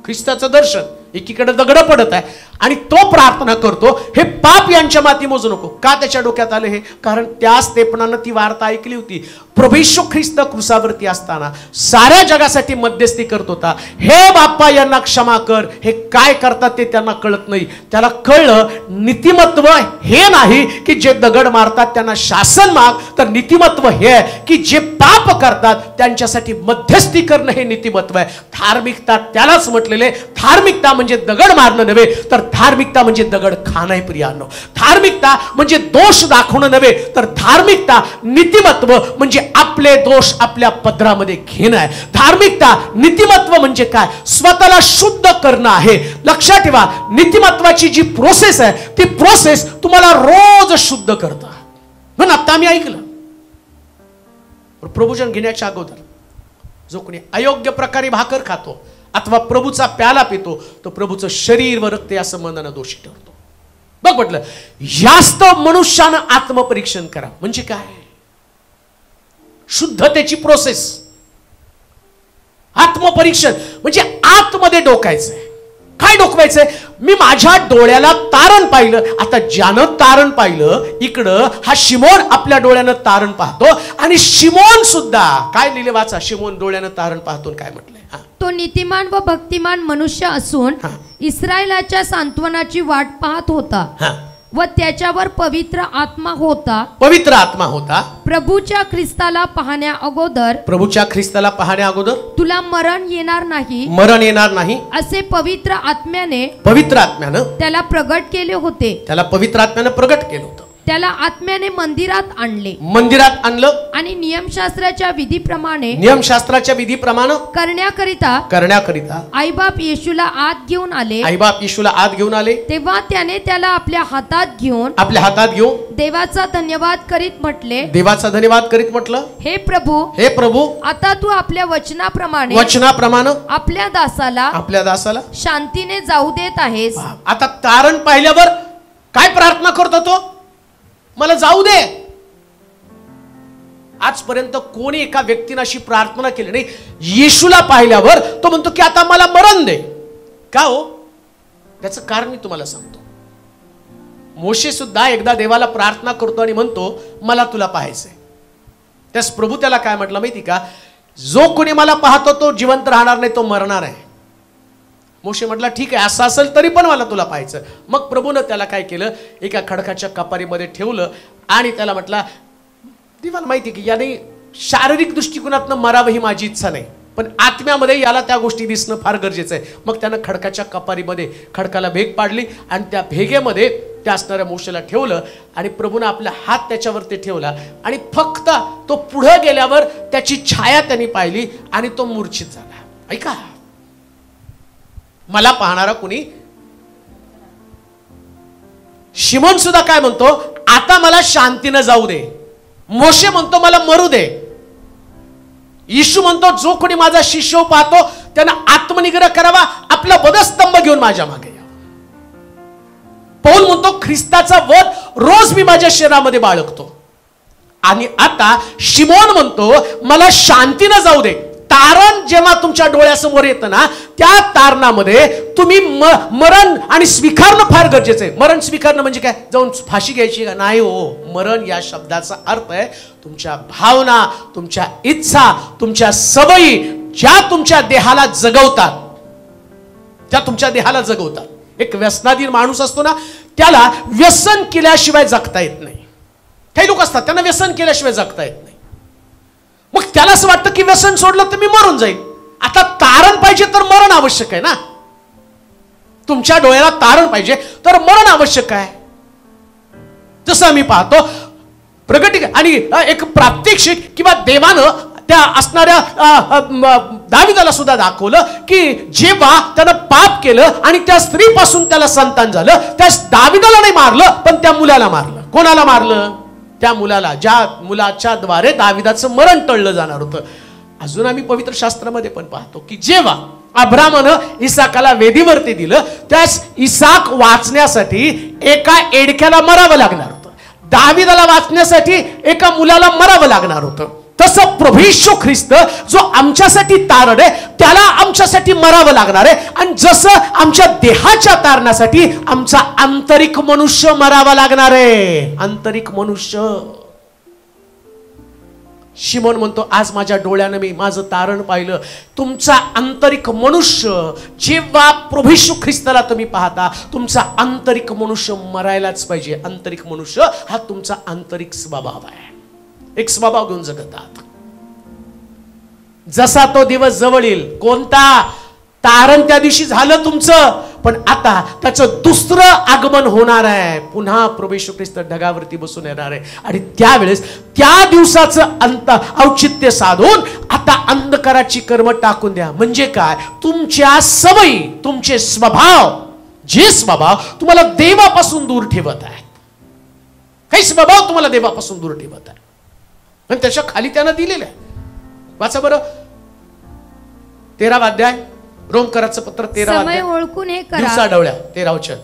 ख्रिस्ताचं दर्शन, एकीकडे दगड पडत आहे आणि तो प्रार्थना करतो, हे पाप यांच्या माथी मोजू नको. का त्याच्या डोक्यात आलं हे? कारण त्या स्तेफनानं ती वार्ता ऐकली होती. प्रभू येशू ख्रिस्त क्रुसावरती असताना साऱ्या जगासाठी मध्यस्थी करत होता. हे बाप्पा यांना क्षमा कर, हे काय करतात ते त्यांना कळत नाही. त्याला कळलं नीतिमत्व हे नाही की जे दगड मारतात त्यांना शासन माग, तर नीतिमत्व हे आहे की जे पाप करतात त्यांच्यासाठी मध्यस्थी करणं हे नीतिमत्व आहे. धार्मिकता त्यालाच म्हटलेले, धार्मिकता म्हणजे दगड मारणं नव्हे, तर धार्मिकता म्हणजे दगड खाणं आहे प्रियांनो. धार्मिकता म्हणजे दोष दाखवणं नव्हे, तर धार्मिकता नीतिमत्व म्हणजे आपले दोष आपल्या पदरामध्ये घेणं आहे. धार्मिकता नीतिमत्व म्हणजे काय? स्वतःला शुद्ध करणं आहे. लक्षात ठेवा, नीतिमत्वाची जी प्रोसेस आहे ती प्रोसेस तुम्हाला रोज शुद्ध करतं. म्हणून आता आम्ही ऐकलं, प्रभूजन घेण्याच्या अगोदर जो कोणी अयोग्य प्रकारे भाकर खातो अथवा प्रभूचा प्याला पितो, तो प्रभूचं शरीर व रक्त असं मनानं दोषी ठरतो. बघ म्हटलं, जास्त मनुष्यानं आत्मपरीक्षण करा. म्हणजे काय? शुद्धतेची प्रोसेस. आत्मपरीक्षण म्हणजे आतमध्ये डोकायचंय. काय डोकवायचंय? मी माझ्या डोळ्याला तारण पाहिलं. आता ज्यानं तारण पाहिलं, इकडं हा शिमोन आपल्या डोळ्यानं तारण पाहतो आणि शिमोन सुद्धा काय लिहिले वाचा, शिमोन डोळ्यानं तारण पाहतो. काय म्हटलंय? तो नीतिमान व भक्तिमान मनुष्य असून इस्रायलाच्या सांत्वनाची वाट पाहत होता व त्याच्यावर पवित्र आत्मा होता. पवित्र आत्मा होता. प्रभूच्या ख्रिस्ताला पाहण्या अगोदर, प्रभूच्या ख्रिस्ताला पाहण्या अगोदर तुला मरण येणार नाही, मरण येणार नाही असे पवित्र आत्म्याने त्याला प्रगट केले होते. त्याला पवित्र आत्म्यानं प्रगट केलं होतं. त्याला आत्म्याने मंदिरात आणले, मंदिरात आणलं आणि नियमशास्त्राच्या विधीप्रमाणे करण्याकरिता आईबाप येशूला आत घेऊन आले. आईबाप येशूला आत घेऊन आले. तेव्हा त्याने त्याला आपल्या हातात घेऊन देवाचा धन्यवाद करीत म्हटले, हे प्रभू, आता तू आपल्या वचनाप्रमाणे आपल्या दासाला शांतीने जाऊ देत आहेस. आता तारण पाहिल्यावर काय प्रार्थना करतो तो? मला जाऊ दे. आजपर्यंत कोणी एका व्यक्तीने अशी प्रार्थना केली नाही. येशूला पाहिल्यावर तो म्हणतो की आता मला मरण दे. का हो? त्याचं कारण मी तुम्हाला सांगतो. मोशे सुद्धा एकदा देवाला प्रार्थना करतो आणि म्हणतो मला तुला पाहायचंय. त्यास प्रभू त्याला काय म्हटलं माहिती का? जो कोणी मला पाहतो तो जिवंत राहणार नाही, तो मरणार आहे. मोशे म्हटला ठीक आहे, असं असेल तरी पण मला तुला पाहायचं. मग प्रभूनं त्याला काय केलं, एका खडकाच्या कपारीमध्ये ठेवलं आणि त्याला म्हटला, देवाला माहिती की याने शारीरिक दृष्टिकोनातनं मरावं ही माझी इच्छा नाही, पण आत्म्यामध्ये याला त्या गोष्टी दिसणं फार गरजेचं आहे. मग त्यानं खडकाच्या कपारीमध्ये खडकाला भेग पाडली आणि त्या भेगेमध्ये त्या असणाऱ्या मोशेला ठेवलं आणि प्रभूनं आपला हात त्याच्यावरती ठेवला आणि फक्त तो पुढे गेल्यावर त्याची छाया त्यांनी पाहिली आणि तो मूर्छित झाला. ऐका, मला पाहणारा कुणी? शिमोन सुद्धा काय म्हणतो, आता मला शांतीनं जाऊ दे. मोशे म्हणतो मला मरू दे. येशू म्हणतो जो कोणी माझा शिष्य पाहतो त्यानं आत्मनिग्रह करावा, आपला वधस्तंभ घेऊन माझ्या मागे या. पौल म्हणतो ख्रिस्ताचा वध रोज मी माझ्या शरीरामध्ये बाळगतो. आणि आता शिमोन म्हणतो मला शांतीनं जाऊ दे. तारण जेव्हा तुमच्या डोळ्यासमोर येतं ना, त्या तारणामध्ये तुम्ही मरण आणि स्वीकारणं फार गरजेचं आहे. मरण स्वीकारणं म्हणजे काय, जाऊन फाशी घ्यायची का नाही हो. मरण या शब्दाचा अर्थ आहे तुमच्या भावना, तुमच्या इच्छा, तुमच्या सवयी ज्या तुमच्या देहाला जगवतात, त्या तुमच्या देहाला जगवतात. एक व्यसनाधीन माणूस असतो ना, त्याला व्यसन केल्याशिवाय जगता येत नाही. काही लोक असतात त्यांना व्यसन केल्याशिवाय जगता येत नाही. मग त्याला असं वाटतं की व्यसन सोडलं तर मी मरून जाईल. आता तारण पाहिजे तर मरण आवश्यक आहे ना. तुमच्या डोळ्याला तारण पाहिजे तर मरण आवश्यक आहे. जसं आम्ही पाहतो प्रगती आणि एक प्रात्यक्षिक किंवा देवानं त्या असणाऱ्या दाविदाला सुद्धा दाखवलं की जेव्हा त्यानं पाप केलं आणि त्या स्त्रीपासून त्याला संतान झालं, त्या दाविदाला नाही मारलं पण त्या मुलाला मारलं. कोणाला मारलं? त्या मुलाला, ज्या मुलाच्या द्वारे दाविदाचं मरण टळलं जाणार होतं. अजून आम्ही पवित्र शास्त्रामध्ये पण पाहतो की जेव्हा अब्रामानं इसाकाला वेदीवरती दिलं, त्यास इसाक वाचण्यासाठी एका एडक्याला मरावं लागणार होतं. दाविदाला वाचण्यासाठी एका मुलाला मरावं लागणार होतं. तसं प्रभू येशू ख्रिस्त जो आमच्यासाठी तारण आहे, त्याला आमच्यासाठी मरावं लागणार आहे. आणि जसं आमच्या देहाच्या तारणासाठी आमचा आंतरिक मनुष्य मरावा लागणार आहे. आंतरिक मनुष्य. शिमोन म्हणतो आज माझ्या डोळ्यानं मी माझं तारण पाहिलं. तुमचा आंतरिक मनुष्य जेव्हा प्रभू येशू ख्रिस्ताला तुम्ही पाहता, तुमचा आंतरिक मनुष्य मरायलाच पाहिजे. आंतरिक मनुष्य हा तुमचा आंतरिक स्वभाव आहे. एक स्वभाव घेऊन जगत आहात. जसा तो दिवस जवळ येईल, कोणता तारण त्या दिवशी झालं तुमचं, पण आता त्याचं दुसरं आगमन होणार आहे. पुन्हा प्रभू येशू ख्रिस्त ढगावरती बसून येणार आहे. आणि त्यावेळेस त्या दिवसाचं औचित्य साधून आता अंधकाराची कर्म टाकून द्या. म्हणजे काय, तुमच्या सवयी, तुमचे स्वभाव, जे स्वभाव तुम्हाला देवापासून दूर ठेवत आहेत, काही स्वभाव तुम्हाला देवापासून दूर ठेवत आहे आणि त्याच्या खाली त्यानं दिलेलं आहे. वाचा बरं 13वा अध्याय, रोमकराचं पत्र 13वा समय अध्याय. ओळखून हे करा. दिवसा डवळ्या 13 वचन.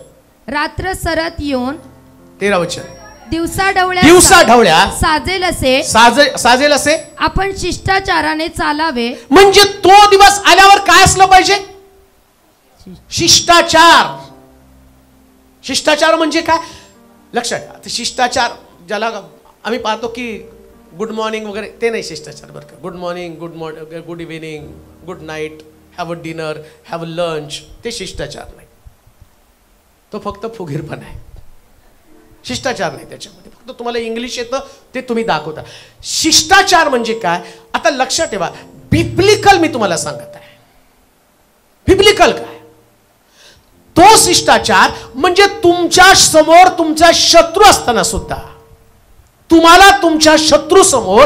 रात्र सरत येऊन 13 वचन. दिवसा ढवळ्या साजेल असे आपण शिष्टाचाराने चालावे. म्हणजे तो दिवस आल्यावर काय असलं पाहिजे? शिष्टाचार. शिष्टाचार म्हणजे काय लक्षात ठेवा. शिष्टाचार ज्याला आम्ही पाहतो की गुड मॉर्निंग वगैरे, ते नाही शिष्टाचार बरं का. Good morning, good evening, good night, have a dinner, have a lunch, ते शिष्टाचार नाही. तो फक्त फुगीरपणा आहे. शिष्टाचार नाही त्याच्यामध्ये. फक्त तुम्हाला इंग्लिश येतं ते तुम्ही दाखवता. शिष्टाचार म्हणजे काय आता लक्षात ठेवा. बिब्लिकल मी तुम्हाला सांगत आहे. बिब्लिकल काय, तो शिष्टाचार म्हणजे तुमच्या समोर तुमचा शत्रू असताना सुद्धा तुम्हाला तुमच्या शत्रू समोर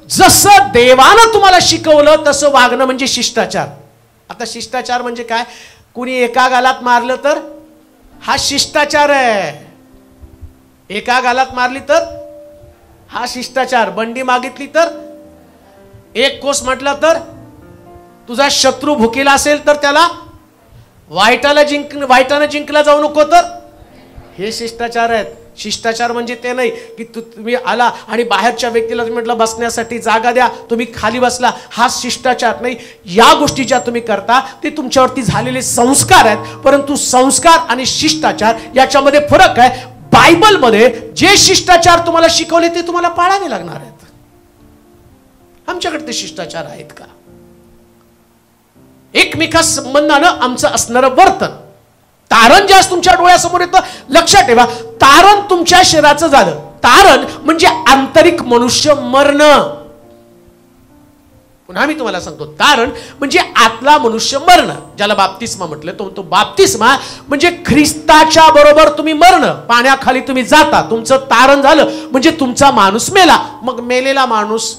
जसं देवानं तुम्हाला शिकवलं तसं वागणं म्हणजे शिष्टाचार. आता शिष्टाचार म्हणजे काय, कुणी एका गालात मारलं तर हा शिष्टाचार आहे. एका गालात मारली तर हा शिष्टाचार. बंडी मागितली तर, एक कोस म्हटलं तर, तुझा शत्रू भुकेला असेल तर त्याला वाईटानं जिंकला जाऊ नको तर, हे शिष्टाचार आहेत. शिष्टाचार म्हणजे ते नाही की तुम्ही आला आणि बाहेरच्या व्यक्तीला तुम्ही म्हटलं बसण्यासाठी जागा द्या, तुम्ही खाली बसला, हा शिष्टाचार नाही. या गोष्टी ज्या तुम्ही करता ते तुमच्यावरती झालेले संस्कार आहेत. परंतु संस्कार आणि शिष्टाचार याच्यामध्ये फरक आहे. बायबलमध्ये जे शिष्टाचार तुम्हाला शिकवले ते तुम्हाला पाळावे लागणार आहेत. आमच्याकडे ते शिष्टाचार आहेत का? एकमेका संबंधानं आमचं असणारं वर्तन, तारण जे आज तुमच्या डोळ्यासमोर येतं, लक्षात ठेवा, तारण तुमच्या शरीराचं झालं. तारण म्हणजे आंतरिक मनुष्य मरणं. पुन्हा मी तुम्हाला सांगतो, तारण म्हणजे आतला मनुष्य मरणं. ज्याला बाप्तिस्मा म्हटलं तो बाप्तिस्मा म्हणजे ख्रिस्ताच्या बरोबर तुम्ही मरणं. पाण्याखाली तुम्ही जाता, तुमचं तारण झालं म्हणजे तुमचा माणूस मेला. मग मेलेला माणूस,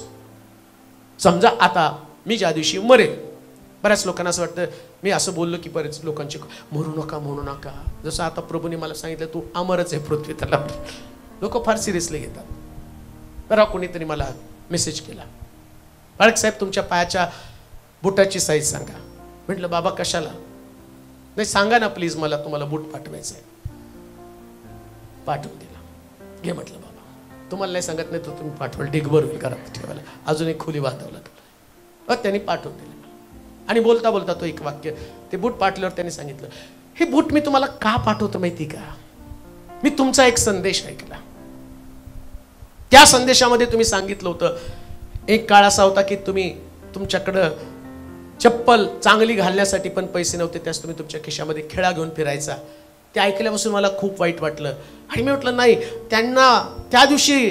समजा आता मी ज्या दिवशी मरेल, बऱ्याच लोकांना असं वाटतं, मी असं बोललो की बरेच लोकांचे म्हणू नका. जसं आता प्रभूने मला सांगितलं तू अमरच आहे पृथ्वी तलावर. लोक फार सिरियसली घेतात. बरं, कोणीतरी मला मेसेज केला, बाळक साहेब तुमच्या पायाच्या बुटाची साईज सांगा. म्हटलं बाबा कशाला? नाही सांगा ना प्लीज, मला तुम्हाला बूट पाठवायचं आहे. पाठवून दिला. घे म्हटलं बाबा, तुम्हाला नाही सांगत नाही तर तुम्ही पाठवाल, ढिगभर होईल घरात ठेवायला, अजून एक खोली बांधावं लागलं. त्यांनी पाठवून दिलं. आणि बोलता बोलता तो एक वाक्य, ते बूट पाठल्यावर त्यांनी सांगितलं, हे बूट मी तुम्हाला का पाठवतो माहिती का, मी तुमचा एक संदेश ऐकला. त्या संदेशामध्ये तुम्ही सांगितलं होतं, एक काळ असा होता की तुमच्याकडं चप्पल चांगली घालण्यासाठी पण पैसे नव्हते, त्यास तुम्ही तुमच्या खिशामध्ये खेळा घेऊन फिरायचा. ते ऐकल्यापासून मला खूप वाईट वाटलं. आणि मी म्हटलं नाही, त्यांना त्या दिवशी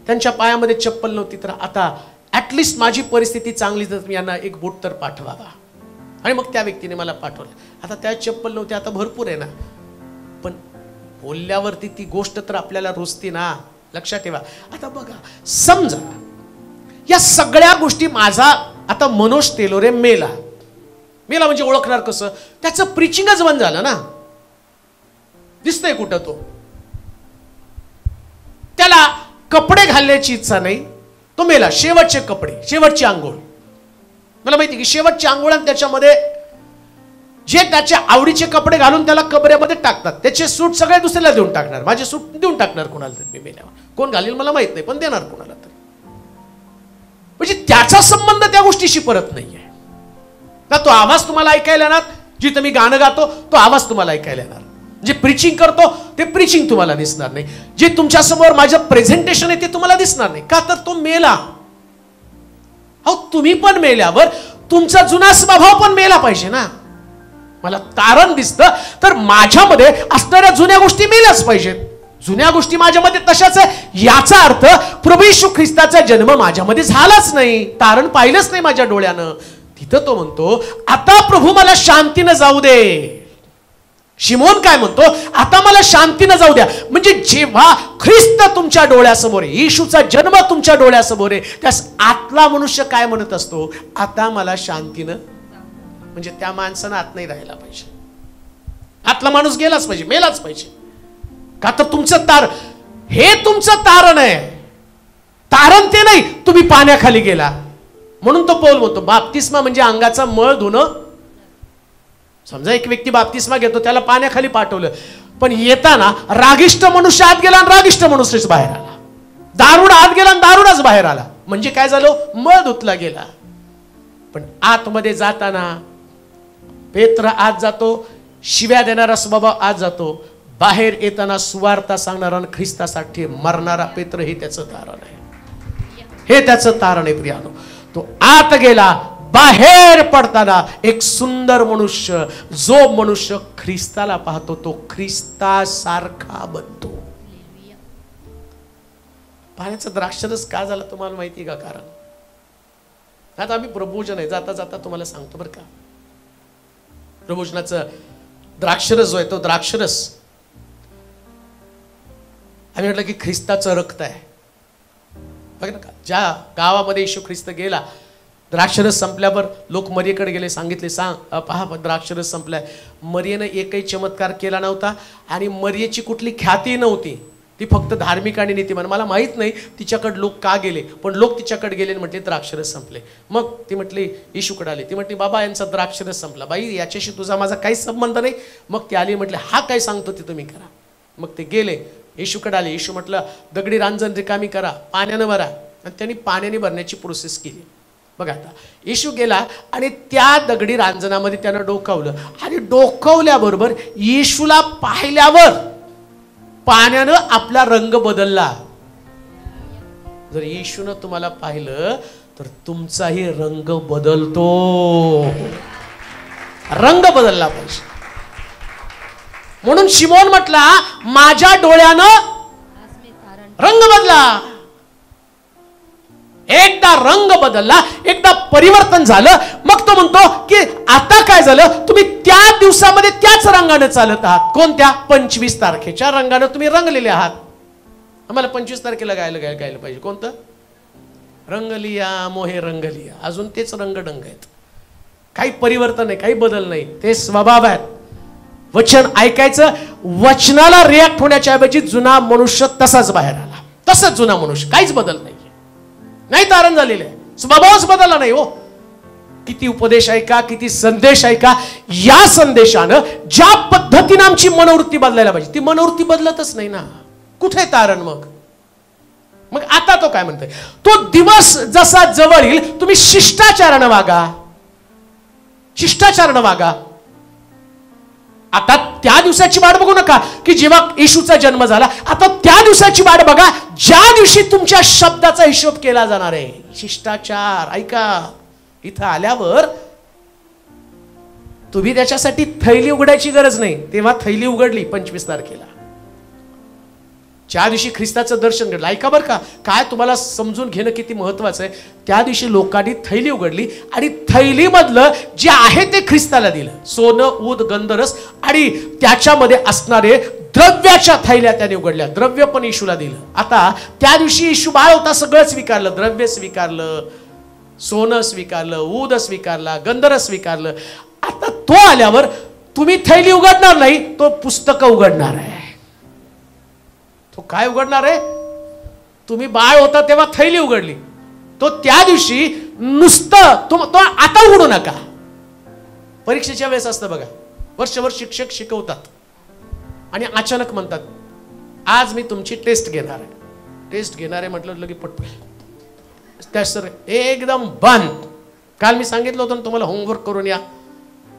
त्यांच्या पायामध्ये चप्पल नव्हती, तर आता ॲटलिस्ट माझी परिस्थिती चांगली, तर तुम्ही यांना एक बूट तर पाठवावा. आणि मग त्या व्यक्तीने मला पाठवलं. आता त्या चप्पल नव्हती, आता भरपूर आहे ना, पण बोलल्यावरती ती गोष्ट तर आपल्याला रुजते ना. लक्षात ठेवा. आता बघा, समजा या सगळ्या गोष्टी माझा आता मनोज तेलोरे मेला म्हणजे ओळखणार कसं, त्याचं प्रीचिंगच बंद झालं ना. दिसतंय कुठं तो, त्याला कपडे घालण्याची इच्छा नाही, तो मेला. शेवटचे कपडे, शेवटची आंघोळ. मला माहिती की शेवटची आंघोळ, आणि त्याच्यामध्ये जे त्याच्या आवडीचे कपडे घालून त्याला कबऱ्यामध्ये टाकतात, त्याचे सूट सगळे दुसऱ्याला देऊन टाकणार, माझे सूट देऊन टाकणार कोणाला तरी. मी मेल्यावर कोण घालील मला माहित नाही, पण देणार कोणाला तरी. म्हणजे त्याचा संबंध त्या गोष्टीशी परत नाहीये ना. तो आवाज तुम्हाला ऐकायला येणार, जिथं मी गाणं गातो तो आवाज तुम्हाला ऐकायला येणार, जे प्रीचिंग करतो ते प्रीचिंग तुम्हाला दिसणार नाही, जे तुमच्या समोर माझं प्रेझेंटेशन आहे ते तुम्हाला दिसणार नाही. का तर तो मेला. अहो, तुम्ही पण मेल्यावर तुमचा जुना स्वभाव पण मेला पाहिजे ना. मला तारण दिसतं, तर माझ्यामध्ये असणाऱ्या जुन्या गोष्टी मेल्याच पाहिजेत. जुन्या गोष्टी माझ्यामध्ये तशाच आहे, याचा अर्थ प्रभू येशू ख्रिस्ताचा जन्म माझ्यामध्ये झालाच नाही, तारण पाहिलंच नाही माझ्या डोळ्यानं. तिथं तो म्हणतो, आता प्रभू मला शांतीनं जाऊ दे. शिमोन काय म्हणतो, आता मला शांतीनं जाऊ द्या. म्हणजे जेव्हा ख्रिस्त तुमच्या डोळ्यासमोर आहे, येशूचा जन्म तुमच्या डोळ्यासमोर आहे, त्यास आतला मनुष्य काय म्हणत असतो, आता मला शांतीनं. म्हणजे त्या माणसानं आत नाही राहायला पाहिजे, आतला माणूस गेलाच पाहिजे, मेलाच पाहिजे. का तर तुमचं हे तुमचं तारण आहे. तारण ते नाही, तुम्ही पाण्याखाली गेला. म्हणून तो पौल म्हणतो, बाप्तिस्मा म्हणजे अंगाचा मळ धुणं. समजा एक व्यक्ती बाप्तिस्मा घेतो, त्याला पाण्याखाली पाठवलं, पण येताना रागिष्ट मनुष्य आत गेला आणि रागिष्ट मनुष्यच बाहेर आला, दारुड आत गेला आणि दारुडच बाहेर आला. म्हणजे काय झालं, मळ धुतला गेला. पण आतमध्ये जाताना पेत्र आत जातो, शिव्या देणारा स्वभाव आत जातो, बाहेर येताना सुवार्ता सांगणारा आणि ख्रिस्तासाठी मरणारा पेत्र, हे त्याचं तारण आहे. हे त्याचं तारण आहे प्रियानो. तो आत गेला, बाहेर पडताना एक सुंदर मनुष्य, जो मनुष्य ख्रिस्ताला पाहतो तो ख्रिस्तासारखा बनतो. पाण्याचा द्राक्षरस का झाला तुम्हाला माहिती का कारण? आता आम्ही प्रभोजन आहे, जाता जाता तुम्हाला सांगतो बरं का. प्रभोजनाचं द्राक्षरस जो आहे तो द्राक्षरस आम्ही म्हटलं की ख्रिस्ताचं रक्त आहे. बघ ना, ज्या गावामध्ये येशू ख्रिस्त गेला, द्राक्षरस संपल्यावर लोक मरियेकडे गेले, सांगितले, सांग पहा द्राक्षरस संपलाय. मरियेनं एकही चमत्कार केला नव्हता आणि मरियेची कुठली ख्याती नव्हती, ती फक्त धार्मिक आणि नीतिमान. मला माहित नाही तिच्याकडे लोक का गेले, पण लोक तिच्याकडे गेले आणि म्हटले द्राक्षरस संपले. मग ती म्हटली येशूकडे आली, ती म्हटली बाबा यांचा द्राक्षरस संपला. बाई याच्याशी तुझा माझा काहीच संबंध नाही. मग ती आली, म्हटले हा काय सांगतो ते तुम्ही करा. मग ते गेले, येशूकडे आले. येशू म्हटलं दगडी रांजण रिकामी करा, पाण्यानं भरा. आणि त्यांनी पाण्याने भरण्याची प्रोसेस केली. बघा आता येशू गेला आणि त्या दगडी रांजणामध्ये त्यानं डोकावलं, आणि डोकावल्याबरोबर येशूला पाहिल्यावर पाण्यानं आपला रंग बदलला. जर येशूनं तुम्हाला पाहिलं तर तुमचाही रंग बदलतो. रंग बदलला पाहिजे. म्हणून शिमोन म्हटला माझ्या डोळ्यानं रंग बदला. एकदा रंग बदलला, एकदा परिवर्तन झालं, मग तो म्हणतो की आता काय झालं, तुम्ही त्या दिवसामध्ये त्याच रंगाने चालत आहात. कोणत्या? 25 तारखेच्या रंगाने तुम्ही रंगलेले आहात. आम्हाला 25 तारखेला गायला पाहिजे. कोणतं? रंगलिया मोहे रंगलिया. अजून तेच रंगडंग आहेत, काही परिवर्तन नाही, काही बदल नाही, ते स्वभाव आहेत. वचन ऐकायचं, वचनाला रिॲक्ट होण्याच्या ऐवजी जुना मनुष्य तसाच बाहेर आला. तसंच जुना मनुष्य, काहीच बदल नाही, नाही तारण झालेलं आहे, स्वभावच बदलला नाही. हो, किती उपदेश ऐका, किती संदेश ऐका, या संदेशानं ज्या पद्धतीने आमची मनोवृत्ती बदलायला पाहिजे ती मनोवृत्ती बदलतच नाही ना. कुठे तारण मग? मग आता तो काय म्हणतोय, तो दिवस जसा जवळ येईल तुम्ही शिष्टाचारानं वागा, शिष्टाचारानं वागा. आता त्या दिवसाची वाट बघू नका की जेव्हा येशूचा जन्म झाला. आता त्या दिवसाची वाट बघा ज्या दिवशी तुमच्या शब्दाचा हिशोब केला जाणार आहे. शिष्टाचार. ऐका, इथं आल्यावर तुम्ही त्याच्यासाठी थैली उघडायची गरज नाही. तेव्हा थैली उघडली 25 तारखेला, ज्या दिवशी ख्रिस्ताचं दर्शन घडलं. ऐका बरं का, काय तुम्हाला समजून घेणं किती महत्वाचं आहे. त्या दिवशी लोकांनी थैली उघडली आणि थैलीमधलं जे आहे ते ख्रिस्ताला दिलं. सोनं, ऊद, गंधरस आणि त्याच्यामध्ये असणारे द्रव्याच्या थैल्या त्याने उघडल्या. द्रव्य पण येशूला दिलं. आता त्या दिवशी येशू बाळ होता, सगळं स्वीकारलं. द्रव्य स्वीकारलं, सोनं स्वीकारलं, ऊद स्वीकारला, गंधरस स्वीकारलं. आता तो आल्यावर तुम्ही थैली उघडणार नाही, तो पुस्तकं उघडणार आहे. तो काय उघडणार आहे? तुम्ही बाळ होता तेव्हा थैली उघडली, तो त्या दिवशी नुसतं तो आता उघडू नका. परीक्षेच्या वेळेस असतं बघा, वर्षभर शिक्षक शिकवतात आणि अचानक म्हणतात आज मी तुमची टेस्ट घेणार आहे. टेस्ट घेणार आहे म्हटलं लगे पटपट त्या सर एकदम बंद. काल मी सांगितलं होतं तुम्हाला होमवर्क करून या.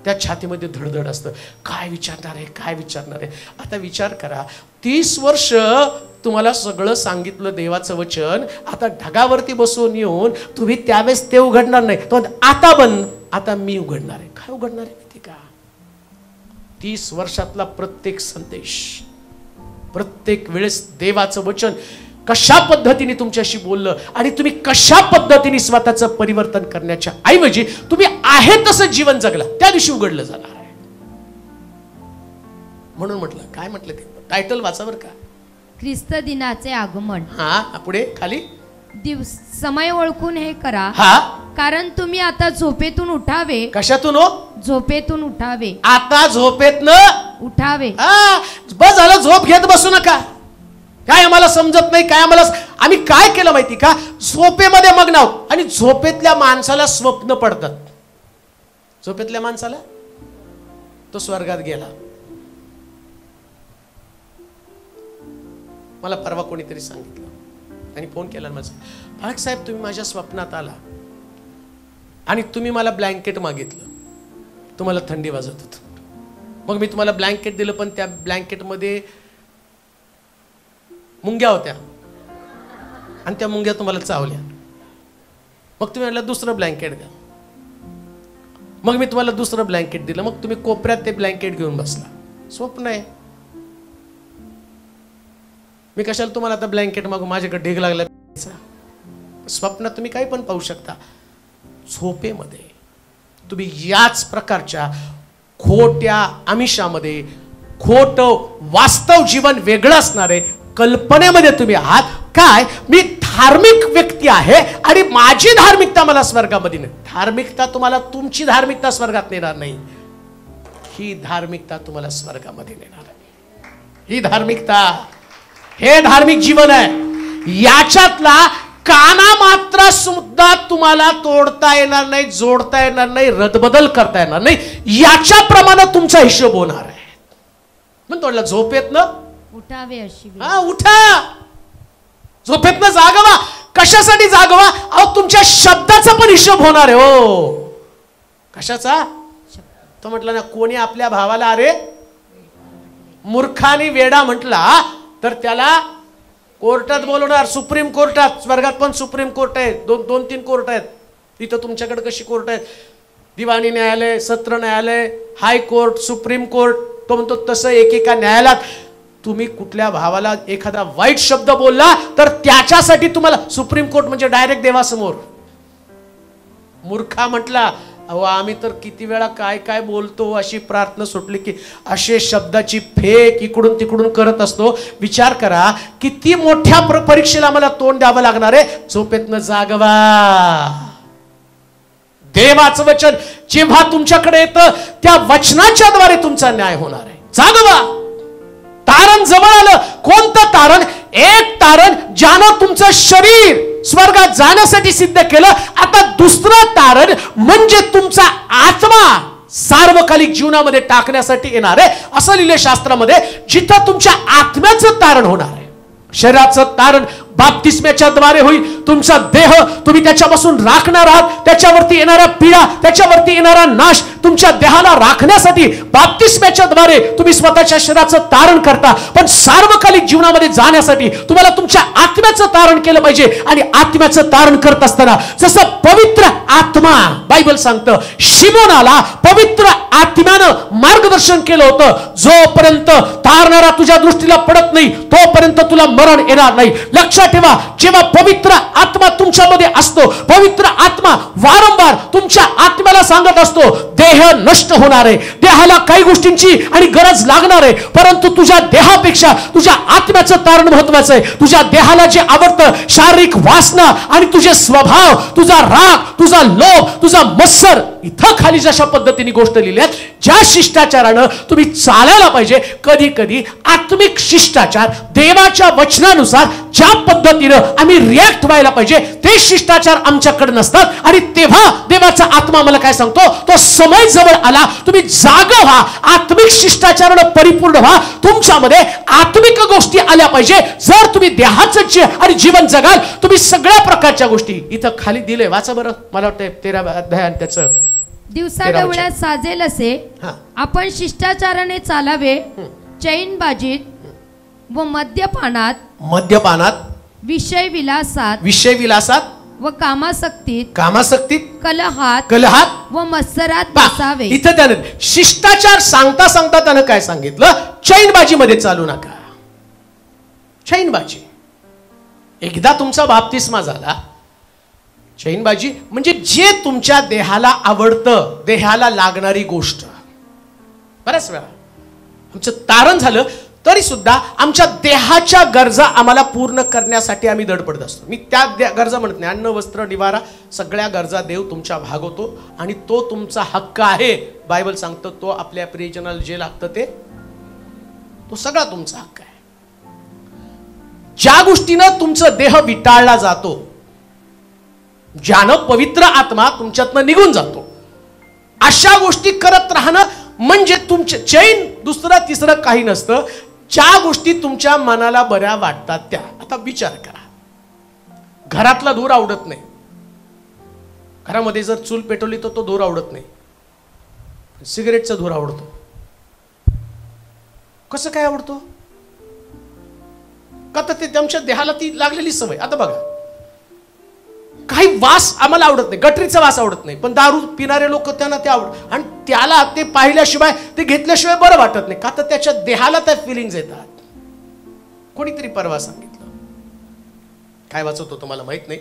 त्या छातीमध्ये धडधड असतं, काय विचारणार आहे, काय विचारणार आहे. आता विचार करा, 30 वर्ष तुम्हाला सगळं सांगितलं देवाचं वचन, आता ढगावरती बसून येऊन तुम्ही त्यावेळेस ते उघडणार नाही. तो आता बंद, आता मी उघडणार आहे. काय उघडणार आहे माहिती का? 30 वर्षातला प्रत्येक संदेश, प्रत्येक वेळेस देवाचं वचन कशा पद्धतीने तुमच्याशी बोललं आणि तुम्ही कशा पद्धतीने स्वतःचं परिवर्तन करण्याच्या ऐवजी तुम्ही आहे तसं जीवन जगला, त्या दिवशी उघडलं जाणार आहे. म्हणून म्हटलं, काय म्हटलं ते टायटल वाचावर का, ख्रिस्त दिनाचे आगमन. हा, पुढे खाली समय ओळखून हे करा, हा, कारण तुम्ही आता झोपेतून उठावे. कशातून हो? झोपेतून उठावे. आता झोपेतनं उठावे. बस झालं, झोप घेत बसू नका. काय आम्हाला समजत नाही, काय आम्हाला, आम्ही काय केलं माहिती का, झोपेमध्ये मग्न आहोत. आणि झोपेतल्या माणसाला स्वप्न पडतात. झोपेतल्या माणसाला तो स्वर्गात गेला. मला परवा कोणीतरी सांगितलं आणि फोन केला माझा, फाळक साहेब तुम्ही माझ्या स्वप्नात आला आणि तुम्ही मला ब्लँकेट मागितलं, तुम्हाला थंडी वाजत होती. मग मी तुम्हाला ब्लँकेट दिलं, पण त्या ब्लँकेटमध्ये मुंग्या होत्या आणि त्या मुंग्या तुम्हाला चावल्या. मग तुम्ही म्हटलं दुसरं ब्लँकेट द्या. मग मी तुम्हाला दुसरं ब्लँकेट दिलं, मग तुम्ही कोपऱ्यात ते ब्लँकेट घेऊन बसला. स्वप्न आहे. मी कशाला तुम्हाला आता ब्लँकेट मागू, माझ्याकडे ढीग लागला. स्वप्नात तुम्ही काही पण पाहू शकता. झोपेमध्ये तुम्ही याच प्रकारच्या खोट्या आमिषामध्ये, खोटं वास्तव जीवन वेगळं असणारे कल्पनेमध्ये तुम्ही आहात. काय, मी धार्मिक व्यक्ती आहे आणि माझी धार्मिकता मला स्वर्गामध्ये नाही. धार्मिकता तुम्हाला, तुमची धार्मिकता स्वर्गात नेणार नाही. ही धार्मिकता तुम्हाला स्वर्गामध्ये नेणार आहे. ही धार्मिकता, हे धार्मिक जीवन आहे. याच्यातला काना मात्रा सुद्धा तुम्हाला तोडता येणार नाही, जोडता येणार नाही, रदबदल करता येणार नाही. याच्याप्रमाणे तुमचा हिशोब होणार आहे. म्हणून तोडला झोपेतनं उठावे अशी. उठा, झोपेतनं जागवा. कशासाठी जागवा? अहो तुमच्या शब्दाचा पण हिशोब होणार आहे. हो, कशाचा? तो म्हटलं ना, कोणी आपल्या भावाला अरे मूर्खानी वेडा म्हटला तर त्याला कोर्टात बोलवणार. सुप्रीम कोर्टात. स्वर्गात पण सुप्रीम कोर्ट आहे, दोन तीन कोर्ट आहेत. इथं तुमच्याकडे कशी कोर्ट आहेत? दिवाणी न्यायालय, सत्र न्यायालय, हायकोर्ट, सुप्रीम कोर्ट. तो म्हणतो तसं एकेका न्यायालयात तुम्ही कुठल्या भावाला एखादा वाईट शब्द बोलला तर त्याच्यासाठी तुम्हाला सुप्रीम कोर्ट म्हणजे डायरेक्ट देवासमोर. मूर्खा म्हटला, अहो आम्ही तर किती वेळा काय काय बोलतो, अशी प्रार्थना सुटली की असे शब्दाची फेक इकडून तिकडून करत असतो. विचार करा किती मोठ्या परीक्षेला आम्हाला तोंड द्यावं लागणार आहे. झोपेतनं जागवा. देवाचं वचन जेव्हा तुमच्याकडे येतं त्या वचनाच्या द्वारे तुमचा न्याय होणार आहे. जागवा. तारण जवळ आलं. कोणतं तारण? एक तारण ज्यानं तुमचं शरीर स्वर्गात जाण्यासाठी सिद्ध केलं. आता दुसरं तारण म्हणजे तुमचा आत्मा सार्वकालिक जीवनामध्ये टाकण्यासाठी येणार आहे. असं लिहिले शास्त्रामध्ये, जिथं तुमच्या आत्म्याचं तारण होणार आहे. शरीराचं तारण बाप्तिस्म्याच्या द्वारे होईल. तुमचा देह तुम्ही त्याच्यापासून राखणार आहात. त्याच्यावरती येणारा पीडा, त्याच्यावरती येणारा नाश, तुमच्या देहाला राखण्यासाठी बाप्तिस्म्याच्या द्वारे तुम्ही स्वतःच्या शरीराचं तारण करता. पण सार्वकालिक जीवनामध्ये जाण्यासाठी तुम्हाला तुमच्या आत्म्याचं तारण केलं पाहिजे. आणि आत्म्याचं तारण करत असताना जसं पवित्र आत्मा, बायबल सांगतं शिमोनाला पवित्र आत्म्यानं मार्गदर्शन केलं होतं. जोपर्यंत तारणारा तुझ्या दृष्टीला पडत नाही तोपर्यंत तुला मरण येणार नाही. लक्षात ठेवा, जेव्हा पवित्र आत्मा तुमच्यामध्ये असतो, पवित्र आत्मा वारंवार तुमच्या आत्म्याला सांगत असतो देह नष्ट होणार आहे, देहाला काही गोष्टींची आणि गरज लागणार आहे, परंतु तुझ्या देहापेक्षा तुझ्या आत्म्याचं तारण महत्वाचं आहे. तुझ्या देहाला जे आवडतं, शारीरिक वासना आणि तुझे स्वभाव, तुझा राग, तुझा लोभ, तुझा मत्सर, इथं खाली जशा पद्धतीने गोष्ट लिहिल्या, ज्या शिष्टाचारानं तुम्ही चालायला पाहिजे, कधी कधी आत्मिक शिष्टाचार देवाच्या वचनानुसार ज्या पद्धतीनं आम्ही रिॲक्ट व्हायला पाहिजे ते शिष्टाचार आमच्याकडे नसतात. आणि तेव्हा देवाचा आत्मा मला काय सांगतो, तो समय जवळ आला, तुम्ही जागा व्हा, आत्मिक शिष्टाचारानं परिपूर्ण व्हा, तुमच्यामध्ये आत्मिक गोष्टी आल्या पाहिजे. जर तुम्ही देहाचं आणि जीवन जगाल, तुम्ही सगळ्या प्रकारच्या गोष्टी इथं खाली दिले. वाचा बरं, मला वाटतं 13 अध्याय त्याचं दिवसाढवळ्यात साजेल असे आपण शिष्टाचाराने चालावे, चैनबाजीत व मद्यपानात विषय विलासात व कामासक्तीत कलहात व मत्सरात बसावे. इथं त्याने शिष्टाचार सांगता सांगता त्यानं काय सांगितलं, चैनबाजीमध्ये चालू नका. चैनबाजी, एकदा तुमचा बाप्तिस्मा झाला, चैनबाजी म्हणजे जे तुमच्या देहाला आवडतं, देहाला लागणारी गोष्ट. बऱ्याच वेळा आमचं तारण झालं तरी सुद्धा आमच्या देहाच्या गरजा आम्हाला पूर्ण करण्यासाठी आम्ही धडपडत असतो. मी त्या गरजा म्हणत नाही, अन्न वस्त्र निवारा सगळ्या गरजा देव तुमच्या भागवतो आणि तो तुमचा हक्क आहे. बायबल सांगतं तो आपल्या प्रियजनाला जे लागतं ते, तो सगळा तुमचा हक्क आहे. ज्या गोष्टीनं तुमचा देह विटाळला जातो, ज्यानं पवित्र आत्मा तुमच्यातनं निघून जातो, अशा गोष्टी करत राहणं म्हणजे तुमचे चैन. दुसरं तिसरं काही नसतं. ज्या गोष्टी तुमच्या मनाला बऱ्या वाटतात त्या. आता विचार करा, घरातला धूर आवडत नाही, घरामध्ये जर चूल पेटवली तर तो धूर आवडत नाही, सिगरेटचा धूर आवडतो. कसं काय आवडतो? का तर ते तुमच्या देहाला ती लागलेली सवय. आता बघा, काही वास आम्हाला आवडत नाही, गटरीचा वास आवडत नाही, पण दारू पिणारे लोक त्यांना ते आवडत, आणि त्याला ते पाहिल्याशिवाय, ते घेतल्याशिवाय बरं वाटत नाही. का तर त्याच्या देहाला त्या फिलिंग्स येतात. कोणीतरी परवा सांगितलं, काय वाचत होतो मला माहित नाही,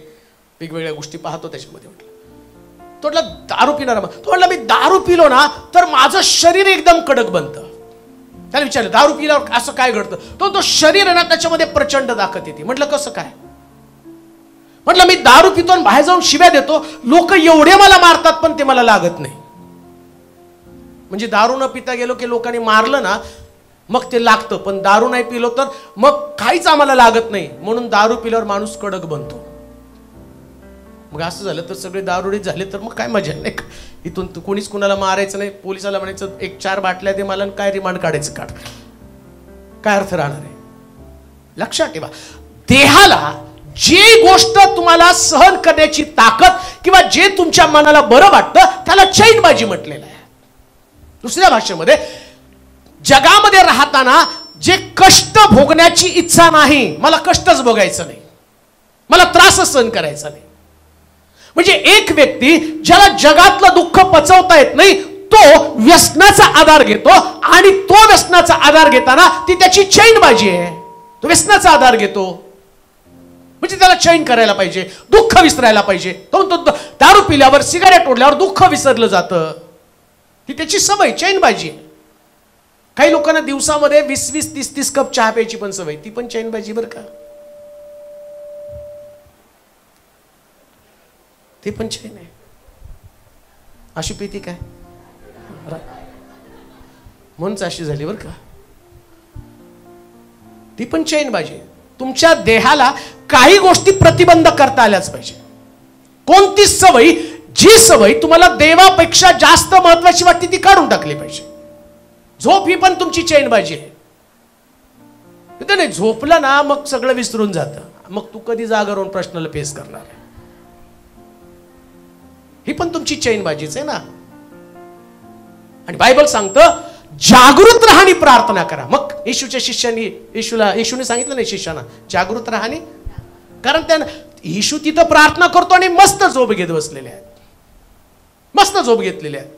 वेगवेगळ्या गोष्टी पाहतो त्याच्यामध्ये, म्हटलं तो म्हटलं दारू पिणारा, तो म्हटलं मी दारू पिलो ना तर माझं शरीर एकदम कडक बनतं. त्याला विचारलं दारू पिल्यावर असं काय घडतं? तो शरीर आहे ना त्याच्यामध्ये प्रचंड ताकद येते. म्हटलं कसं काय? म्हटलं मी दारू पितो आणि बाहेर जाऊन शिव्या देतो, लोक एवढे मला मारतात पण ते मला लागत नाही. म्हणजे दारू न पिता गेलो की लोकांनी मारलं ना मग ते लागतं, पण दारू नाही पिलो तर मग काहीच आम्हाला लागत नाही. म्हणून दारू पिल्यावर माणूस कडक बनतो. मग असं झालं तर सगळे दारुडीत झाले तर मग काय मजा नाही. इथून कोणीच कुणाला मारायचं नाही, पोलिसाला म्हणायचं 1-4 बाटल्या दे मला, काय रिमांड काढायचं काढ, काय अर्थ राहणार आहे? लक्षात ठेवा, देहाला जी गोष्ट तुम्हाला सहन करण्याची ताकद किंवा जे तुमच्या मनाला बरं वाटतं त्याला चैनबाजी म्हटलेलं आहे. दुसऱ्या भाषेमध्ये, जगामध्ये राहताना जे कष्ट भोगण्याची इच्छा नाही, मला कष्टच भोगायचं नाही, मला त्रासच सहन करायचा नाही. म्हणजे एक व्यक्ती ज्याला जगातलं दुःख पचवता येत नाही तो व्यसनाचा आधार घेतो, आणि तो व्यसनाचा आधार घेताना ती त्याची चैनबाजी आहे. तो व्यसनाचा आधार घेतो म्हणजे त्याला चैन करायला पाहिजे, दुःख विसरायला पाहिजे. तो दारू पिल्यावर, सिगारेट ओढल्यावर दुःख विसरलं जातं. ही त्याची सवय, चैनबाजी. काही लोकांना दिवसामध्ये 20-20, 30-30 कप चहा प्यायची पण सवय, ती पण चैनबाजी बरं का, ती पण चैन आहे. अशी पिती काय म्हणूनच अशी झाली बरं का, ती पण चैनबाजी. तुमच्या देहाला काही गोष्टी प्रतिबंध करता आल्याच पाहिजे. कोणती सवय, जी सवय तुम्हाला देवापेक्षा जास्त महत्वाची वाटते ती काढून टाकली पाहिजे. झोप ही पण तुमची चैनबाजी आहे. ते नाही झोपलं ना मग सगळं विसरून जातं. मग तू कधी जागा राहून प्रश्नाला फेस करणार आहे? ही पण तुमची चैनबाजीच आहे ना. आणि बायबल सांगतं जागृत राहा आणि प्रार्थना करा. मग येशूच्या शिष्यांनी येशूने सांगितलं नाही शिष्यांना जागृत राहा आणि, कारण त्या येशू तिथं प्रार्थना करतो आणि मस्त झोप घेत बसलेले आहेत, मस्त झोप घेतलेले आहेत.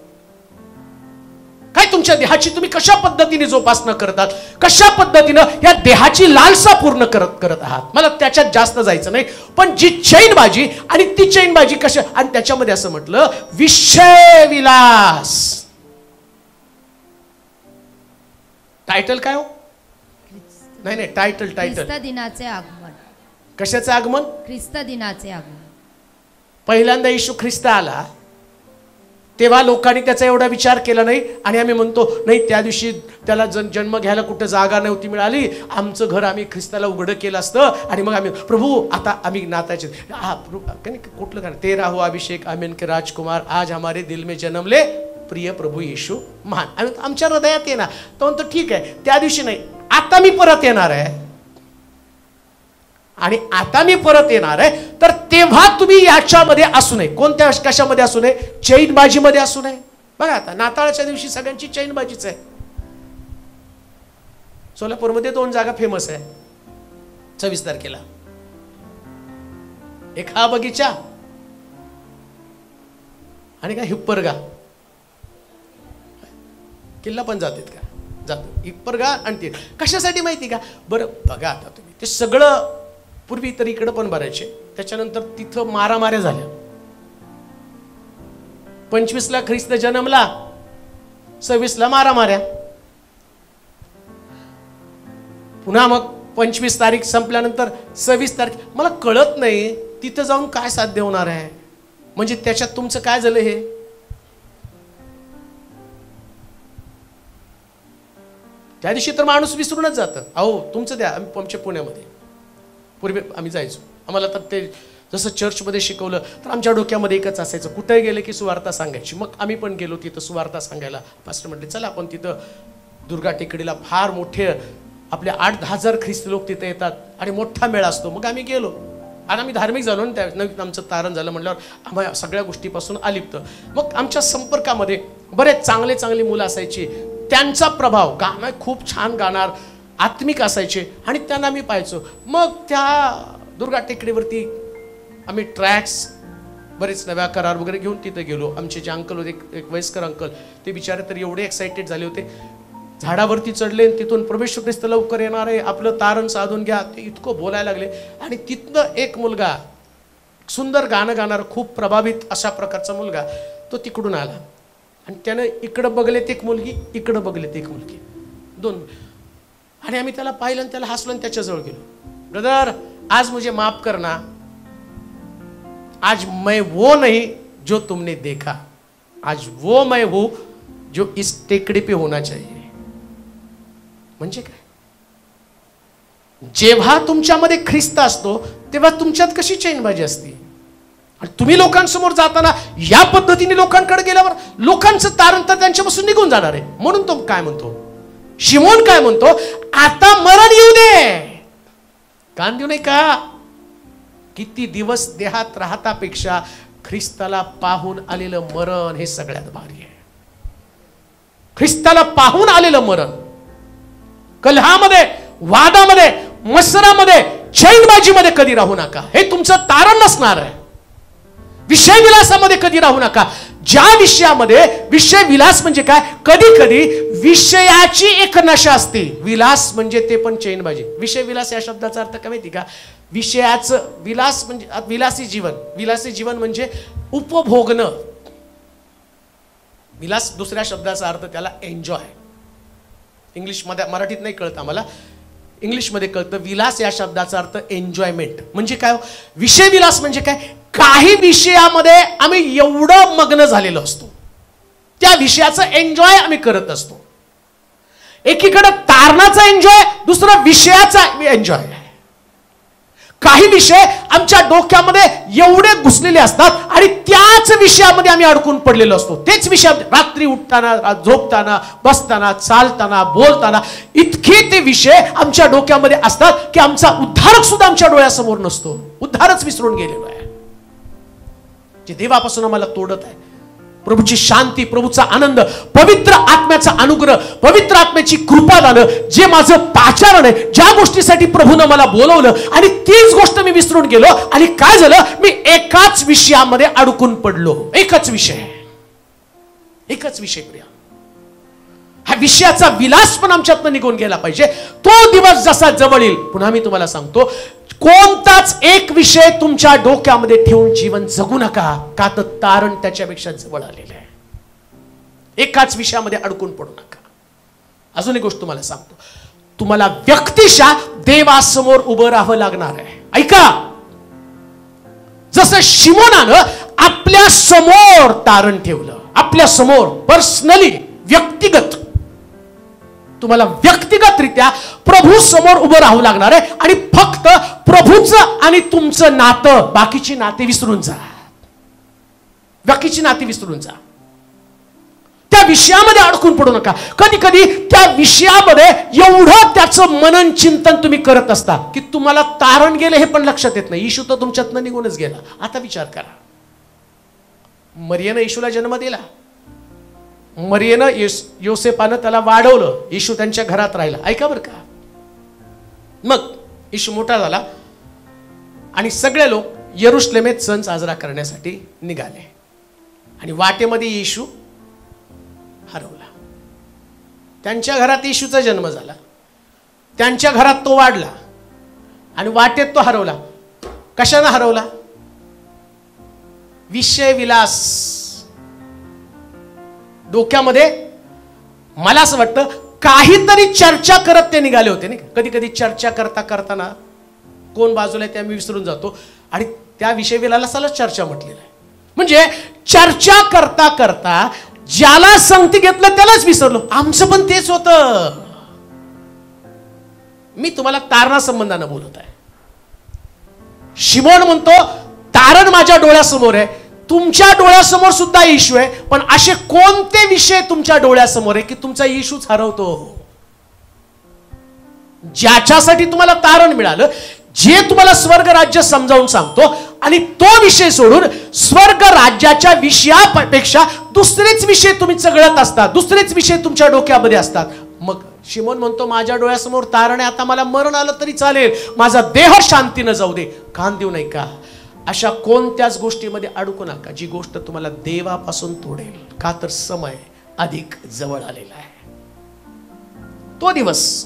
काय तुमच्या देहाची तुम्ही कशा पद्धतीने जोपासना करतात, कशा पद्धतीनं या देहाची लालसा पूर्ण करत आहात, मला त्याच्यात जास्त जायचं नाही. पण जी चैनबाजी आणि ती चैनबाजी कशा, आणि त्याच्यामध्ये असं म्हटलं विषय विलास. टायटल काय हो? नाही टायटल ख्रिस्त दिनाचे आगमन. कशाचं आगमन? ख्रिस्त दिनाचे आगमन. पहिल्यांदा येशू ख्रिस्त आला तेव्हा लोकांनी त्याचा एवढा विचार केला नाही. आणि आम्ही म्हणतो नाही त्या दिवशी त्याला जन्म घ्यायला कुठं जागा नव्हती मिळाली, आमचं घर आम्ही ख्रिस्ताला उघडं केलं असतं आणि मग आम्ही प्रभू आता आम्ही नाताचे कुठलं गाणं, तेरा हो अभिषेक आमीन के राजकुमार आज हमारे दिल में जन्मले प्रिय प्रभू येशू महान. आमच्या हृदयात ये ना. तो म्हणतो ठीक आहे त्या दिवशी नाही, आता मी परत येणार आहे आणि आता मी परत येणार आहे, तर तेव्हा तुम्ही याच्यामध्ये असू नये. कोणत्या कशामध्ये असू नये? चैनबाजीमध्ये असू नये. बघा आता नाताळच्या दिवशी सगळ्यांची चैनबाजीच आहे. सोलापूरमध्ये 2 जागा फेमस आहे 26 तारखेला. एक हा बगीचा आणि काय हिप्परगा. किल्ला पण जातात का? जातो. हिप्परगा आणि ते कशासाठी माहिती का? बरं बघा आता तुम्ही ते सगळं पूर्वी तर इकडं पण भरायचे, त्याच्यानंतर तिथं मारामाऱ्या झाल्या. 25ला ख्रिस्त जन्मला, 26ला मारामाऱ्या. पुन्हा मग 25 तारीख संपल्यानंतर 26 तारीख. मला कळत नाही तिथं जाऊन काय साध्य होणार आहे. म्हणजे त्याच्यात तुमचं काय झालं हे? त्या दिवशी तर माणूस विसरूनच जातं. अहो तुमचं द्या. आमच्या पुण्यामध्ये पूर्वी आम्ही जायचो, आम्हाला तर ते जसं चर्चमध्ये शिकवलं तर आमच्या डोक्यामध्ये एकच असायचं, कुठे गेले की सुवार्ता सांगायची. मग आम्ही पण गेलो तिथं सुवार्ता सांगायला. पास्टर म्हटले चला आपण तिथं दुर्गा टेकडीला फार मोठे आपले 8-10 हजार ख्रिस्ती लोक तिथे येतात आणि मोठा मेळा असतो. मग आम्ही गेलो आणि आम्ही धार्मिक झालो ना, त्या आमचं तारण झालं म्हटल्यावर आम्हाला सगळ्या गोष्टीपासून अलिप्त. मग आमच्या संपर्कामध्ये बरेच चांगले मुलं असायची, त्यांचा प्रभाव गाणं खूप छान गाणार आत्मिक असायचे आणि त्यांना आम्ही पाहायचो. मग त्या दुर्गा टेकडीवरती आम्ही ट्रॅक्स बरेच नव्या करार वगैरे घेऊन तिथे गेलो. आमचे जे अंकल होते, एक वयस्कर अंकल, ते बिचारे तर एवढे एक्साइटेड झाले होते. झाडावरती चढले, तिथून प्रभू ख्रिस्त लवकर येणार आहे, आपलं तारण साधून घ्या, ते इतकं बोलायला लागले. आणि तिथनं एक मुलगा, सुंदर गाणं गाणारा, खूप प्रभावित अशा प्रकारचा मुलगा, तो तिकडून आला आणि त्यानं इकडं बघलेत एक मुलगी, इकडं बघलेत एक मुलगी, 2. आणि आम्ही त्याला पाहिलं आणि त्याला हसलो आणि त्याच्याजवळ गेलो. ब्रदर आज मुझे माफ करना, आज मैं वो नहीं जो तुमने देखा, आज वो मैं हूं जो इस टेकड़ी पे होना चाहिए. म्हणजे काय? जेव्हा तुमच्यामध्ये ख्रिस्त असतो तेव्हा तुमच्यात कशी चैनबाजी असते. आणि तुम्ही लोकांसमोर जाताना या पद्धतीने लोकांकडे गेल्यावर लोकांचं तारण तर त्यांच्यापासून निघून जाणार आहे. म्हणून तो काय म्हणतो, शिमोन काय म्हणतो, आता मरण येऊ दे. कान देऊ नये का? किती दिवस देहात राहतापेक्षा ख्रिस्ताला पाहून आलेलं मरण हे सगळ्यात भारी आहे. ख्रिस्ताला पाहून आलेलं मरण. कलहामध्ये, वादामध्ये, मत्सरामध्ये, चैनबाजीमध्ये कधी राहू नका. हे तुमचं तारण नसणार आहे. विषय विलासामध्ये कधी राहू नका. ज्या विषयामध्ये, विषय विलास म्हणजे काय, कधी कधी विषयाची एक नशा असते, विलास म्हणजे ते पण चैनबाजी. विषय विलास या शब्दाचा अर्थ काय माहिती का? विषयाचं विलास म्हणजे विलासी जीवन. विलासी जीवन म्हणजे उपभोगणं. विलास दुसऱ्या शब्दाचा अर्थ त्याला एन्जॉय. इंग्लिशमध्ये, मराठीत नाही कळत आम्हाला, इंग्लिशमध्ये कळतं. विलास या शब्दाचा अर्थ एन्जॉयमेंट. म्हणजे काय? विषय विलास म्हणजे काय? काही विषयामध्ये आम्ही एवढं मग्न झालेलो असतो, त्या विषयाचं एन्जॉय आम्ही करत असतो. एकीकडे तारणाचा एन्जॉय, दुसरा विषयाचा एन्जॉय. काही विषय आमच्या डोक्यामध्ये एवढे घुसलेले असतात आणि त्याच विषयामध्ये आम्ही अडकून पडलेलो असतो. तेच विषय रात्री उठताना, झोपताना, बसताना, चालताना, बोलताना इतके ते विषय आमच्या डोक्यामध्ये असतात की आमचा उद्धारक सुद्धा आमच्या डोळ्यासमोर नसतो. उद्धारच विसरून गेलेलो आहे. जे देवापासून आम्हाला तोडत आहे, प्रभूची शांती, प्रभूचा आनंद, पवित्र आत्म्याचा अनुग्रह, पवित्र आत्म्याची कृपादान, जे माझं पाचारण आहे, ज्या गोष्टीसाठी प्रभूनं मला बोलवलं आणि तीच गोष्ट मी विसरून गेलो. आणि काय झालं, मी एकाच विषयामध्ये अडकून पडलो. एकच विषय प्रिया. हा विषयाचा विलास पण आमच्यातनं निघून गेला पाहिजे. तो दिवस जसा जवळ येईल, पुन्हा मी तुम्हाला सांगतो, कोणताच एक विषय तुमच्या डोक्यामध्ये ठेवून जीवन जगू नका, का तर तारण त्याच्यापेक्षा जवळ आलेलं आहे. एकाच विषयामध्ये अडकून पडू नका. अजून एक गोष्ट तुम्हाला सांगतो, तुम्हाला व्यक्तिशः देवासमोर उभं राहावं लागणार आहे. ऐका, जसं शिमोनानं आपल्या समोर तारण ठेवलं, आपल्या समोर पर्सनली, व्यक्तिगत, तुम्हाला व्यक्तिगतरित्या प्रभू समोर उभं राहावं लागणार आहे. आणि फक्त प्रभूचं आणि तुमचं नातं, बाकीची नाते विसरून जा. बाकीची नाते विसरून जा. त्या विषयामध्ये अडकून पडू नका. कधी कधी त्या विषयामध्ये एवढं त्याचं मनन चिंतन तुम्ही करत असता की तुम्हाला तारण गेले हे पण लक्षात येत नाही. येशू तर तुमच्यातनं निघूनच गेला. आता विचार करा, मरियेनं येशूला जन्म दिला, मरियेनं योसेपानं त्याला वाढवलं, येशू त्यांच्या घरात राहिला. ऐका बरं का, मग येशू मोठा झाला आणि सगळे लोक यरुशलेमेत सण साजरा करण्यासाठी निघाले आणि वाटेमध्ये येशू हरवला. त्यांच्या घरात येशूचा जन्म झाला, त्यांच्या घरात तो वाढला आणि वाटेत तो हरवला. कशानं हरवला? विषय विलास डोक्यामध्ये. मला असं वाटतं काहीतरी चर्चा करत ते निघाले होते. नाही, कधी कधी चर्चा करताना कोण बाजूला आहे ते आम्ही विसरून जातो आणि त्या विषय विलासाला चर्चा म्हटलेलं आहे. म्हणजे चर्चा करता करता ज्याला संगती घेतलं त्यालाच विसरलो. आमचं पण तेच होतं. मी तुम्हाला तारणा संबंधानं बोलत आहे. शिमोन म्हणतो तारण माझ्या डोळ्यासमोर आहे, तुमच्या डोळ्यासमोर सुद्धा येशू आहे, पण असे कोणते विषय तुमच्या डोळ्यासमोर आहे की तुमचा येशूच हरवतो? ज्याच्यासाठी तुम्हाला तारण मिळालं, जे तुम्हाला स्वर्ग राज्य समजावून सांगतो आणि तो विषय सोडून स्वर्ग राज्याच्या विषयापेक्षा दुसरेच विषय तुम्ही चघळत असतात, दुसरेच विषय तुमच्या डोक्यामध्ये असतात. मग शिमोन म्हणतो माझ्या डोळ्यासमोर तारण आहे, आता मला मरण आलं तरी चालेल, माझा देह शांतीनं जाऊ दे. कान देऊ नये का? अशा कोणत्याच गोष्टीमध्ये अडकू नका जी गोष्ट तुम्हाला देवापासून तोडेल, का तर समय अधिक जवळ आलेला आहे. तो दिवस,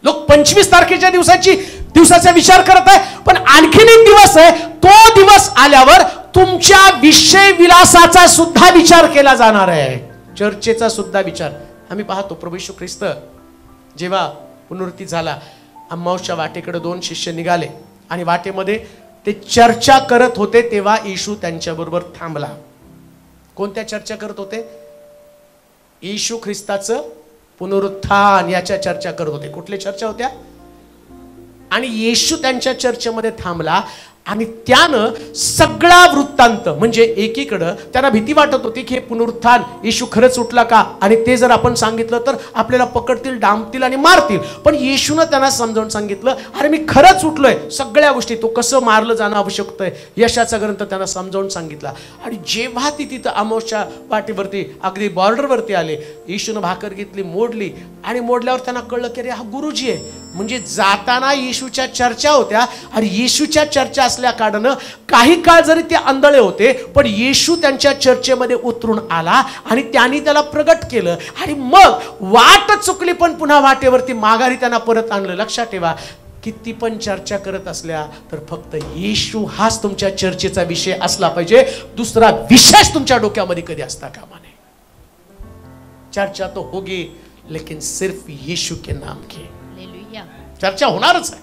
लोक 25 तारखेच्या दिवसाचा विचार करत आहे, पण आणखीन एक दिवस आहे. तो दिवस आल्यावर तुमच्या विषय विलासाचा सुद्धा विचार केला जाणार आहे, चर्चेचा सुद्धा विचार. आम्ही पाहतो प्रभू येशू ख्रिस्त जेव्हा पुनरुत्थान झाला, अम्माऊसच्या वाटेकडे 2 शिष्य निघाले आणि वाटेमध्ये ते चर्चा करत होते, तेव्हा येशू त्यांच्याबरोबर थांबला. कोणत्या चर्चा करत होते? येशू ख्रिस्ताचं पुनरुत्थान याच्या चर्चा करत होते. कुठल्या चर्चा होत्या? आणि येशू त्यांच्या चर्चेमध्ये थांबला आणि त्यानं सगळा वृत्तांत, म्हणजे एकीकडं त्यांना भीती वाटत होती की हे पुनरुत्थान येशू खरंच उठला का, आणि ते जर आपण सांगितलं तर आपल्याला पकडतील, डांबतील आणि मारतील. पण येशूनं त्यांना समजावून सांगितलं, अरे मी खरंच उठलोय. सगळ्या गोष्टी, तो कसं मारलं जाणं आवश्यक आहे यशाचा ग्रंथ त्यांना समजावून सांगितला. आणि जेव्हा ती तिथं अमावस्या वाटेवरती अगदी बॉर्डरवरती आले, येशूनं भाकर घेतली, मोडली आणि मोडल्यावर त्यांना कळलं की अरे हा गुरुजी आहे. म्हणजे जाताना येशूच्या चर्चा होत्या आणि येशूच्या चर्चा असल्या कारणानं काही काळ जरी ते आंधळे होते, पण येशू त्यांच्या चर्चेमध्ये उतरून आला आणि त्यांनी त्याला प्रगट केलं आणि मग वाट चुकली पण पुन्हा वाटेवरती माघारी त्यांना परत आणलं. लक्षात ठेवा, किती पण चर्चा करत असल्या तर फक्त येशू हाच तुमच्या चर्चेचा विषय असला पाहिजे. दुसरा विषय तुमच्या डोक्यामध्ये कधी असता कामा नये. चर्चा तो होगी लेकिन सिर्फ येशू के नाम की चर्चा होणारच आहे,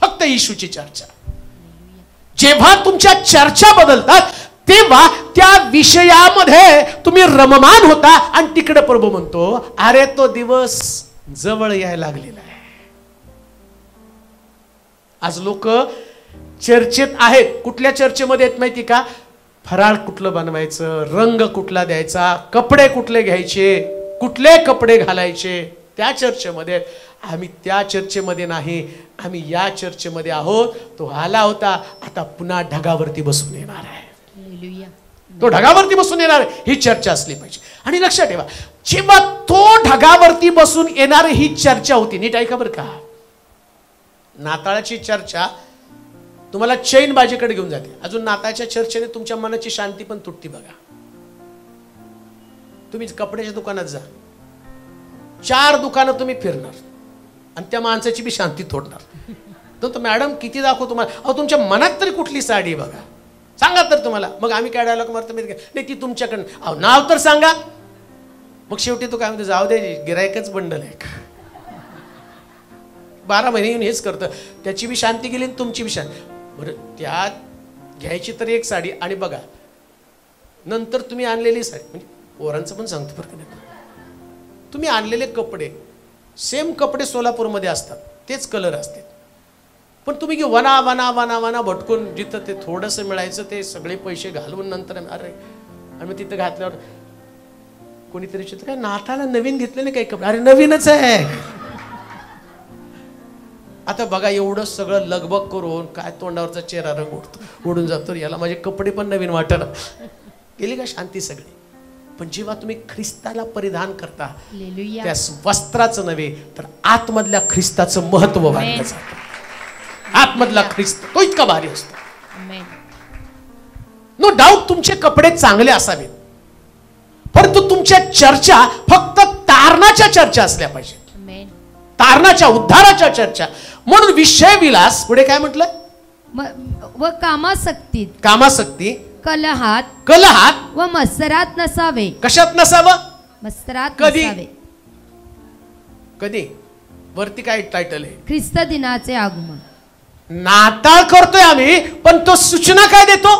फक्त येशूची चर्चा. जेव्हा तुमच्या चर्चा बदलतात तेव्हा त्या विषयामध्ये तुम्ही रममान होता आणि तिकडे प्रभू म्हणतो अरे तो दिवस जवळ यायला लागलेला आहे. आज लोक चर्चेत आहेत. कुठल्या चर्चेमध्ये आहेत माहिती का? फराळ कुठलं बनवायचं, रंग कुठला द्यायचा, कपडे कुठले घ्यायचे, कुठले कपडे घालायचे, त्या चर्चमध्ये, आम्ही त्या चर्चेमध्ये नाही, आम्ही या चर्चेमध्ये आहोत. तो आला होता, आता पुन्हा ढगावरती बसून येणार आहे. हालेलुया. तो ढगावरती बसून येणार आहे, ही चर्चा असली पाहिजे. आणि लक्षात ठेवा, जेव्हा तो ढगावरती बसून येणार ही चर्चा होती, नीट ऐका बरं का, नाताळाची चर्चा तुम्हाला चैन बाजेकडे घेऊन जाते. अजून नाताळच्या चर्चेने तुमच्या मनाची शांती पण तुटती बघा. तुम्ही कपड्याच्या दुकानात जा, 4 दुकानं तुम्ही फिरणार आणि त्या माणसाची बी शांती तोडणार. तर मॅडम किती दाखवू तुम्हाला, अहो तुमच्या मनात तरी कुठली साडी बघा, सांगा तर तुम्हाला. मग आम्ही काय डायलॉग मारतो नाही, ती तुमच्याकडनं, अहो नाव तर सांगा. मग शेवटी तो काय म्हणतो, जाऊ दे गिरायकच बंडल आहे. 12 महिने येऊन हेच करतं, त्याची बी शांती गेली आणि तुमची बी शांती. बरं, त्यात घ्यायची तर एक साडी, आणि बघा नंतर तुम्ही आणलेली साडी, म्हणजे पोरांचं पण सांगतो बरं का, नाही तुम्ही आणलेले कपडे, सेम कपडे सोलापूरमध्ये असतात, तेच कलर असतात, पण तुम्ही वना वना वना वना भटकून जिथं ते थोडंसं मिळायचं ते सगळे पैसे घालवून नंतर अरे, आणि मग तिथं घातल्यावर कोणीतरी काय नाताला नवीन घेतले नाही काही कपडे, अरे नवीनच आहे. आता बघा एवढं सगळं लगबग करून काय तोंडावरचा चेहरा रंग उडून जातो, याला माझे कपडे पण नवीन वाटत. गेली का शांती सगळी. पण जेव्हा तुम्ही ख्रिस्ताला परिधान करता, त्या वस्त्राचं नव्हे तर आतमधल्या ख्रिस्ताचं महत्व वाढलं जातं. आतमधला ख्रिस्त तो इतका भारी असतो. नो डाऊट तुमचे कपडे चांगले असावेत, परंतु तुमच्या चर्चा फक्त तारणाच्या चर्चा असल्या पाहिजेत, तारणाच्या उद्धाराच्या चर्चा. म्हणून विषय विलास पुढे काय म्हटलं, व कामासक्तीत, कामासक्ती, कलहात, कलहात व मत्सरात नसावे. कशात नसावं, मत्सरात कधी नसावे. कधी वरती काय टायटल आहे, ख्रिस्त दिनाचे आगमन. नाताळ करतोय आम्ही, पण तो सूचना काय देतो,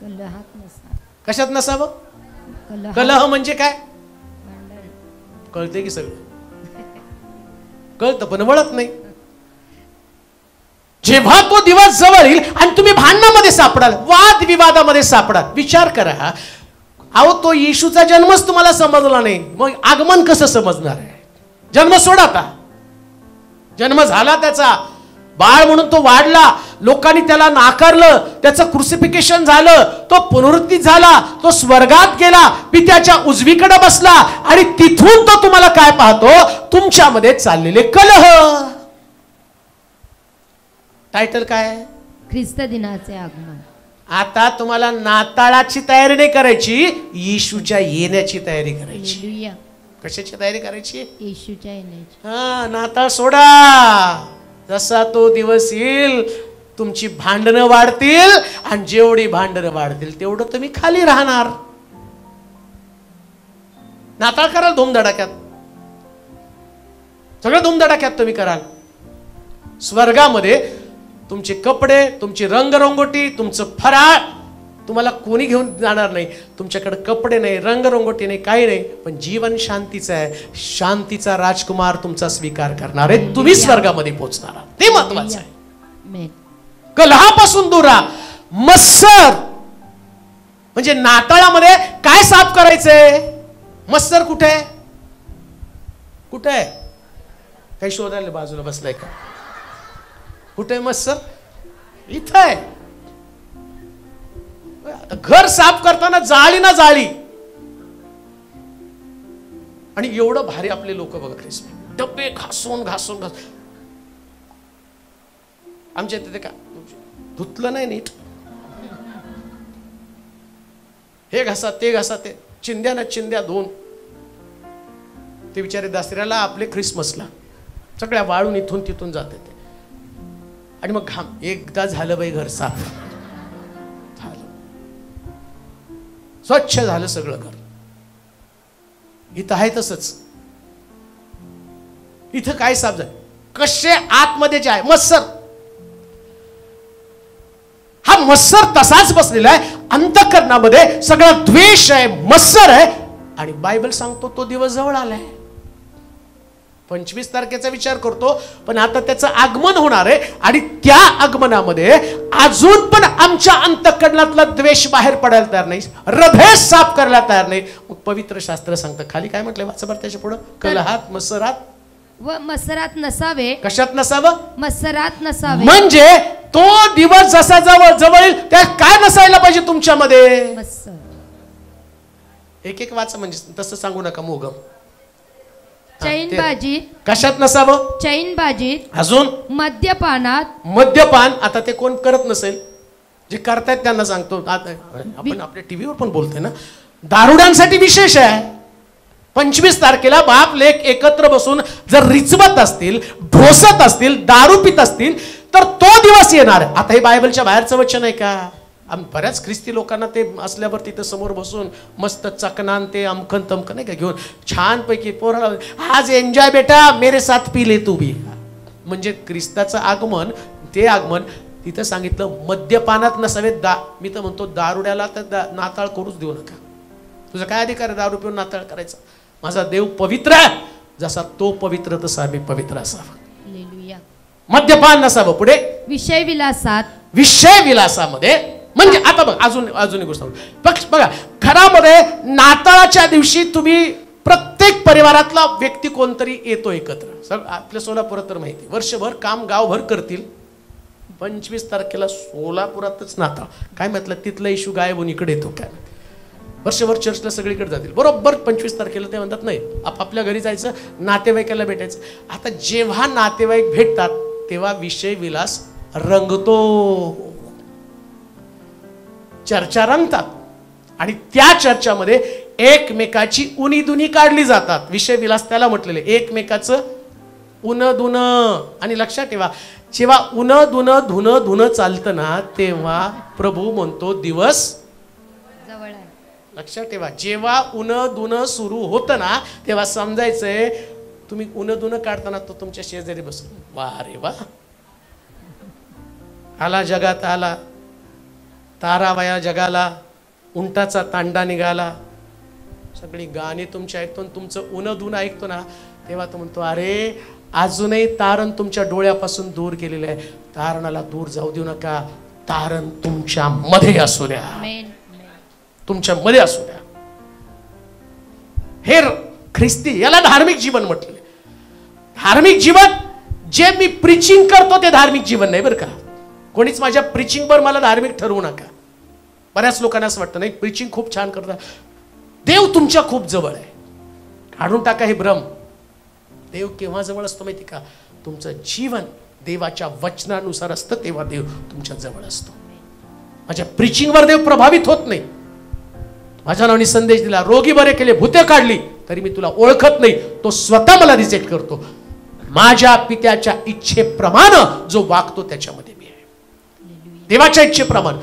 कलहात नसावे. कशात नसावं, कलहात, कलह म्हणजे काय, भांडण. कळते की सगळं कळतं पण वळत नाही. जेव्हा तो दिवस जवळ येईल आणि तुम्ही भांडणामध्ये सापडाल, वाद विवादामध्ये सापडाल, विचार करा, अहो तो येशूचा जन्मच तुम्हाला समजला नाही, मग आगमन कसं समजणार आहे. जन्म सोडा, आता जन्म झाला त्याचा, बाळ म्हणून तो वाढला, लोकांनी त्याला नाकारलं, त्याचं क्रुसिफिकेशन झालं, तो पुनरुत्थित झाला, तो स्वर्गात गेला, पित्याच्या उजवीकडे बसला, आणि तिथून तो तुम्हाला काय पाहतो, तुमच्यामध्ये चाललेले कलह. टायटल काय, ख्रिस्त दिनाचे आगमन. आता तुम्हाला नाताळाची तयारी नाही करायची, येशूच्या येण्याची तयारी करायची. हालेलुया. कशाची तयारी करायची, येशूच्या येण्याची. हा, नाताळ सोडा. जसा तो दिवस येईल तुमची भांडणं वाढतील, आणि जेवढी भांडणं वाढतील तेवढं तुम्ही खाली राहणार. नाताळ कराल धूमधडाक्यात, सगळं धूमधडाक्यात तुम्ही कराल. स्वर्गामध्ये तुमचे कपडे, तुमची रंगरंगोटी, तुमचं फराळ तुम्हाला कोणी घेऊन जाणार नाही. तुमच्याकडे कपडे नाही, रंगरंगोटी नाही, काही नाही, पण जीवन शांतीचं आहे. शांतीचा राजकुमार तुमचा स्वीकार करणार आहे, तुम्ही स्वर्गामध्ये पोहोचणार आहात, ते महत्वाचं आहे. कलहापासून दूर राहा. मत्सर म्हणजे नाताळामध्ये काय साफ करायचंय, मत्सर कुठे आहे, कुठे आहे, काही शोधायला बाजूला बसलाय का, कुठे मत्सर, इथं आहे. घर साफ करताना जाळी ना जाळी, आणि एवढं भारी आपले लोक बघा, ख्रिस्ती डबे घासून घासून घासून. आमच्या तिथे का धुतलं नाही नीट, हे घासा ते घासा, ते चिंध्या ना चिंध्या धुवून. ते बिचारे दासऱ्याला आपले ख्रिसमसला सगळ्या वाळून इथून तिथून जाते ते, आणि मग घाम. एकदा झालं बाई घर साफ, स्वच्छ झालं सगळं घर. इथं आहे तसंच, इथं काय साफ झालं, कसे आतमध्ये जे आहे मत्सर, हा मत्सर तसाच बसलेला आहे अंतःकरणामध्ये, सगळा द्वेष आहे, मत्सर आहे. आणि बायबल सांगतो तो दिवस जवळ आलाय. 25 तारखेचा विचार करतो, पण आता त्याचं आगमन होणार आहे आणि त्या आगमनामध्ये अजून पण आमच्या अंतःकरणातला द्वेष बाहेर पडायला तयार नाही, हृदय साफ करायला तयार नाही. मग पवित्र शास्त्र सांगतं, खाली काय म्हटलंय वाचा बरं त्याच्या पुढं, कलहात मत्सरात व मत्सरात नसावे. कशात नसावं? मत्सरात नसावे. म्हणजे तो दिवस जसा जवळ येईल त्यात काय नसायला पाहिजे तुमच्यामध्ये? मत्सर. एक एक वाचा, म्हणजे तसं सांगू नका मोगम. चैनबाजीत. कशात नसावं? चैनबाजीत. अजून मद्यपानात. मद्यपान. आता ते कोण करत नसेल, जे करतायत त्यांना सांगतो. आपण आपल्या टीव्हीवर पण बोलतोय ना, दारुड्यांसाठी विशेष आहे. 25 तारखेला बाप लेक एकत्र बसून जर रिचवत असतील, ढोसत असतील, दारू पित असतील, तर तो दिवस येणार. आता हे बायबलच्या बाहेरचं वचन आहे का? बऱ्याच ख्रिस्ती लोकांना ते असल्यावर तिथं समोर बसून मस्त चकनान ते अमखन तमखन नाही का घेऊन छानपैकी पोराला, आज एन्जॉय बेटा, मेरे साथ पी ले तू भी. म्हणजे ख्रिस्ताचं आगमन, ते आगमन तिथं सांगितलं मद्यपानात नसावे. मी तर म्हणतो दारुड्याला तर नाताळ करूच देऊ नका. तुझा काय अधिकार आहे दारू पिऊन नाताळ करायचा? माझा देव पवित्र आहे, जसा तो पवित्र तसा मी पवित्र असावा. मद्यपान नसावं. पुढे विषय विलासात. विषय विलासामध्ये म्हणजे आता बघ अजून एक गोष्ट बघा, घरामध्ये नाताळाच्या दिवशी तुम्ही प्रत्येक परिवारातला व्यक्ती कोणतरी येतो एकत्र. आपल्या सोलापुरात तर माहिती, वर्षभर काम गावभर करतील, 25 तारखेला सोलापुरातच नाताळ. काय म्हटलं, तिथला इशू गायब होऊन इकडे येतो काय? वर्षभर चर्चला सगळीकडे जातील, बरोबर 25 तारखेला ते म्हणतात नाही आपापल्या घरी जायचं, नातेवाईकाला भेटायचं. आता जेव्हा नातेवाईक भेटतात तेव्हा विषय विलास रंगतो, चर्चा रंगतात आणि त्या चर्चामध्ये एकमेकाची उनी दुनी काढली जातात. विषय विलास त्याला म्हटलेले, एकमेकाचं उन दुन. आणि लक्षात ठेवा, जेव्हा उन दुन धुन धुन चालतं ना, तेव्हा प्रभू म्हणतो दिवस जवळ आहे. लक्षात ठेवा, जेव्हा उन दुन सुरू होतं ना, तेव्हा समजायचंय तुम्ही उन दुन काढताना तो तुमच्या शेजारी बसून, वा रे वा, आला जगात आला, तारावया जगाला, उंटाचा तांडा निघाला, सगळी गाणी तुमची ऐकतो, तुमचं उन दुन ऐकतो ना, तेव्हा तो म्हणतो अरे अजूनही तारण तुमच्या डोळ्यापासून दूर गेलेलं आहे, तारणाला दूर जाऊ देऊ नका, तारण तुमच्या मध्ये असू द्या, तुमच्या मध्ये असू द्या. हे ख्रिस्ती, याला धार्मिक जीवन म्हटले. धार्मिक जीवन जे मी प्रीचिंग करतो ते धार्मिक जीवन नाही बरं का. कोणीच माझ्या प्रीचिंगवर मला धार्मिक ठरवू नका. बऱ्याच लोकांना असं वाटतं नाही प्रीचिंग खूप छान करता, देव तुमच्या खूप जवळ आहे. काढून टाका हे भ्रम. देव केव्हा जवळ असतो माहिती का? तुमचं जीवन देवाच्या वचनानुसार असतं, तेव्हा देव तुमच्या जवळ असतो. माझ्या प्रीचिंगवर देव प्रभावित होत नाही. माझ्या नावाने संदेश दिला, रोगी बरे केले, भूते काढली, तरी मी तुला ओळखत नाही, तो स्वतः मला रिजेक्ट करतो. माझ्या पित्याच्या इच्छेप्रमाणे जो वागतो त्याच्यामध्ये मी आहे, देवाच्या इच्छेप्रमाणे.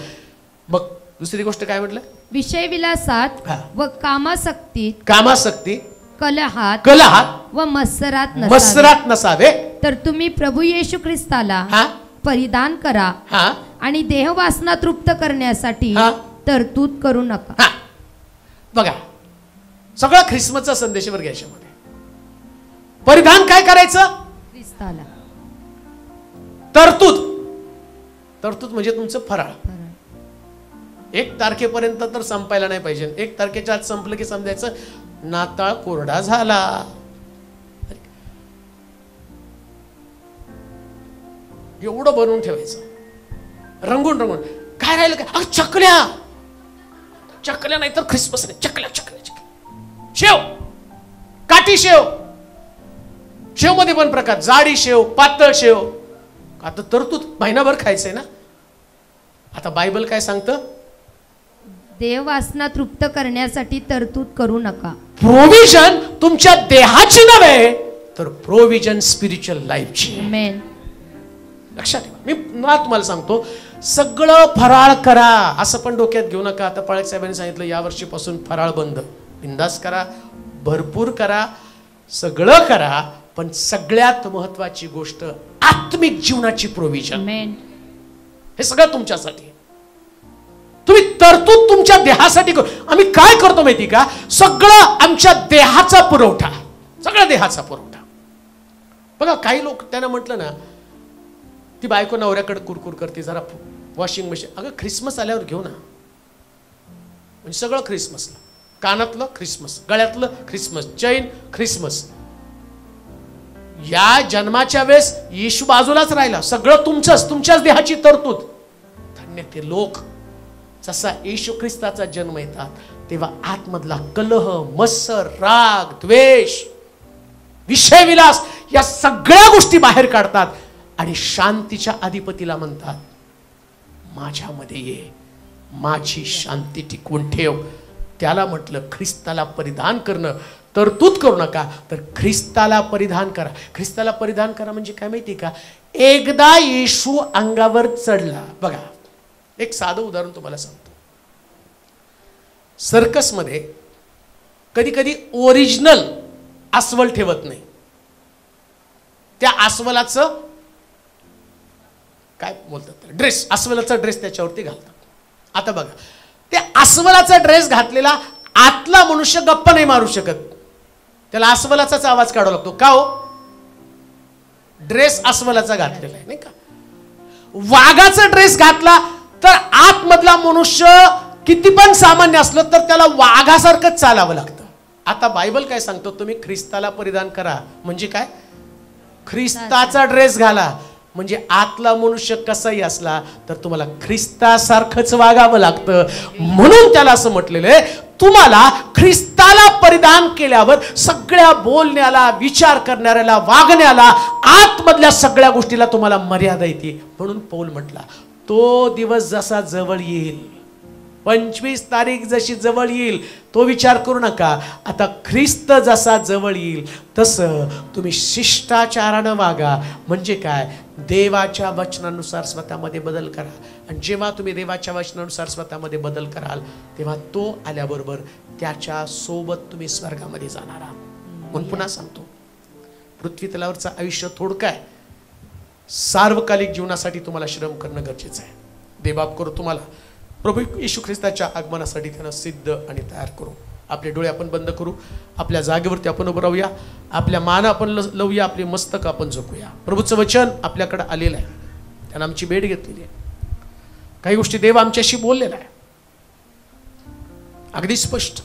मग दुसरी गोष्ट काय म्हटलं? विषय विलासात व कामासक्तीत. कामासक्ती, कलहात व मत्सरात नसावे. तर तुम्ही प्रभू येशू ख्रिस्ताला परिधान करा आणि देह वासना तृप्त करण्यासाठी तरतूद करू नका. बघा, सगळं ख्रिसमसचा संदेशावर घ्यायच्यामध्ये परिधान काय करायचं? ख्रिस्ताला. तरतूद, तरतूद म्हणजे तुमचं फराळ. 1 तारखेपर्यंत तर संपायला नाही पाहिजे. 1 तारखेच्या आत संपलं की समजायचं नाताळ कोरडा झाला. एवढं बनवून ठेवायचं, रंगून रंगून. काय राहिलं काय? चकल्या, चकल्या नाही तर ख्रिसमस नाही. चकल्या चकल्या चकल्या. शेव, काठी शेव. शेव मध्ये पण प्रकार, जाडी शेव, पातळ शेव. आता तरतूद महिनाभर खायचंय ना. आता बायबल काय सांगतं? देह वासना तृप्त करण्यासाठी तरतूद करू नका. प्रोव्हिजन तुमच्या देहाची नव्हे, तर प्रोव्हिजन स्पिरिच्युअल लाईफची. आमेन. लक्षात ठेवा. मी तुम्हाला सांगतो, सगळं फराळ करा असं पण डोक्यात घेऊ नका. आता पाळक साहेबांनी सांगितलं यावर्षीपासून फराळ बंद. बिंदास करा, भरपूर करा, सगळं करा, पण सगळ्यात महत्वाची गोष्ट आत्मिक जीवनाची प्रोव्हिजन. हे सगळं तुमच्यासाठी. तुम्ही तरतूद तुमच्या देहासाठी करू. आम्ही काय करतो माहिती का? सगळं आमच्या देहाचा पुरवठा, सगळं देहाचा पुरवठा. बघा काही लोक त्यांना म्हटलं ना, ती बायको नवऱ्याकडे कुरकुर करते, जरा वॉशिंग मशीन. अगं ख्रिसमस आल्यावर घेऊ ना, म्हणजे सगळं ख्रिसमसला, कानातलं ख्रिसमस, गळ्यातलं ख्रिसमस, चैन ख्रिसमस. या जन्माच्या वेळेस येशू बाजूलाच राहिला, सगळं तुमचंच, तुमच्याच देहाची तरतूद. धन्य ते लोक जसा येशू ख्रिस्ताचा जन्म येतात तेव्हा आतमधला कलह, मत्सर, राग, द्वेष, विषयविलास या सगळ्या गोष्टी बाहेर काढतात आणि शांतीच्या अधिपतीला म्हणतात, माझ्यामध्ये ये, माझी शांती टिकवून ठेव. त्याला म्हटलं ख्रिस्ताला परिधान करणं, तरतूद करू नका, तर ख्रिस्ताला परिधान करा. ख्रिस्ताला परिधान करा म्हणजे काय माहिती का? एकदा येशू अंगावर चढला. बघा एक साधं उदाहरण तुम्हाला सांगतो. सर्कसमध्ये कधी कधी ओरिजिनल अस्वल ठेवत नाही, त्या अस्वलाचं काय बोलतात, ड्रेस, अस्वलाचा ड्रेस त्याच्यावरती घालतात. आता बघा, त्या अस्वलाचा ड्रेस घातलेला आतला मनुष्य गप्पा नाही मारू शकत, त्याला अस्वलाचाच आवाज काढावा लागतो. का हो? ड्रेस अस्वलाचा घातलेला आहे, नाही का? वाघाचा ड्रेस घातला तर आतमधला मनुष्य किती पण सामान्य असलं तर त्याला वाघासारखंच चालावं लागतं. आता बायबल काय सांगतो, तुम्ही ख्रिस्ताला परिधान करा म्हणजे काय? ख्रिस्ताचा ड्रेस घाला म्हणजे आतला मनुष्य कसाही असला तर तुम्हाला ख्रिस्तासारखंच वागावं लागतं. म्हणून त्याला असं म्हटलेलं आहे, तुम्हाला ख्रिस्ताला परिधान केल्यावर सगळ्या बोलण्याला, विचार करणाऱ्याला, वागण्याला, आतमधल्या सगळ्या गोष्टीला तुम्हाला मर्यादा येते. म्हणून पौल म्हटला, तो दिवस जसा जवळ येईल, 25 तारीख जशी जवळ येईल तो विचार करू नका. आता ख्रिस्त जसा जवळ येईल तसं तुम्ही शिष्टाचारानं वागा. म्हणजे काय? देवाच्या वचनानुसार स्वतःमध्ये बदल करा. आणि जेव्हा तुम्ही देवाच्या वचनानुसार स्वतःमध्ये बदल कराल तेव्हा तो आल्याबरोबर त्याच्या सोबत तुम्ही स्वर्गामध्ये जाणार आहात. म्हणून पुन्हा सांगतो, पृथ्वी तलावरचं आयुष्य थोडकं आहे. सार्वकालिक जीवनासाठी तुम्हाला श्रम करणं गरजेचं आहे. देवबाप करू तुम्हाला प्रभू येशू ख्रिस्ताच्या आगमनासाठी त्यांना सिद्ध आणि तयार करू. आपले डोळे आपण बंद करू, आपल्या जागेवरती आपण उभं राहूया, आपल्या मान आपण लावूया, आपले मस्तक आपण झोपूया. प्रभूचं वचन आपल्याकडे आलेलं आहे, त्यानं आमची भेट घेतलेली आहे. काही गोष्टी देव आमच्याशी बोललेला आहे अगदी स्पष्ट.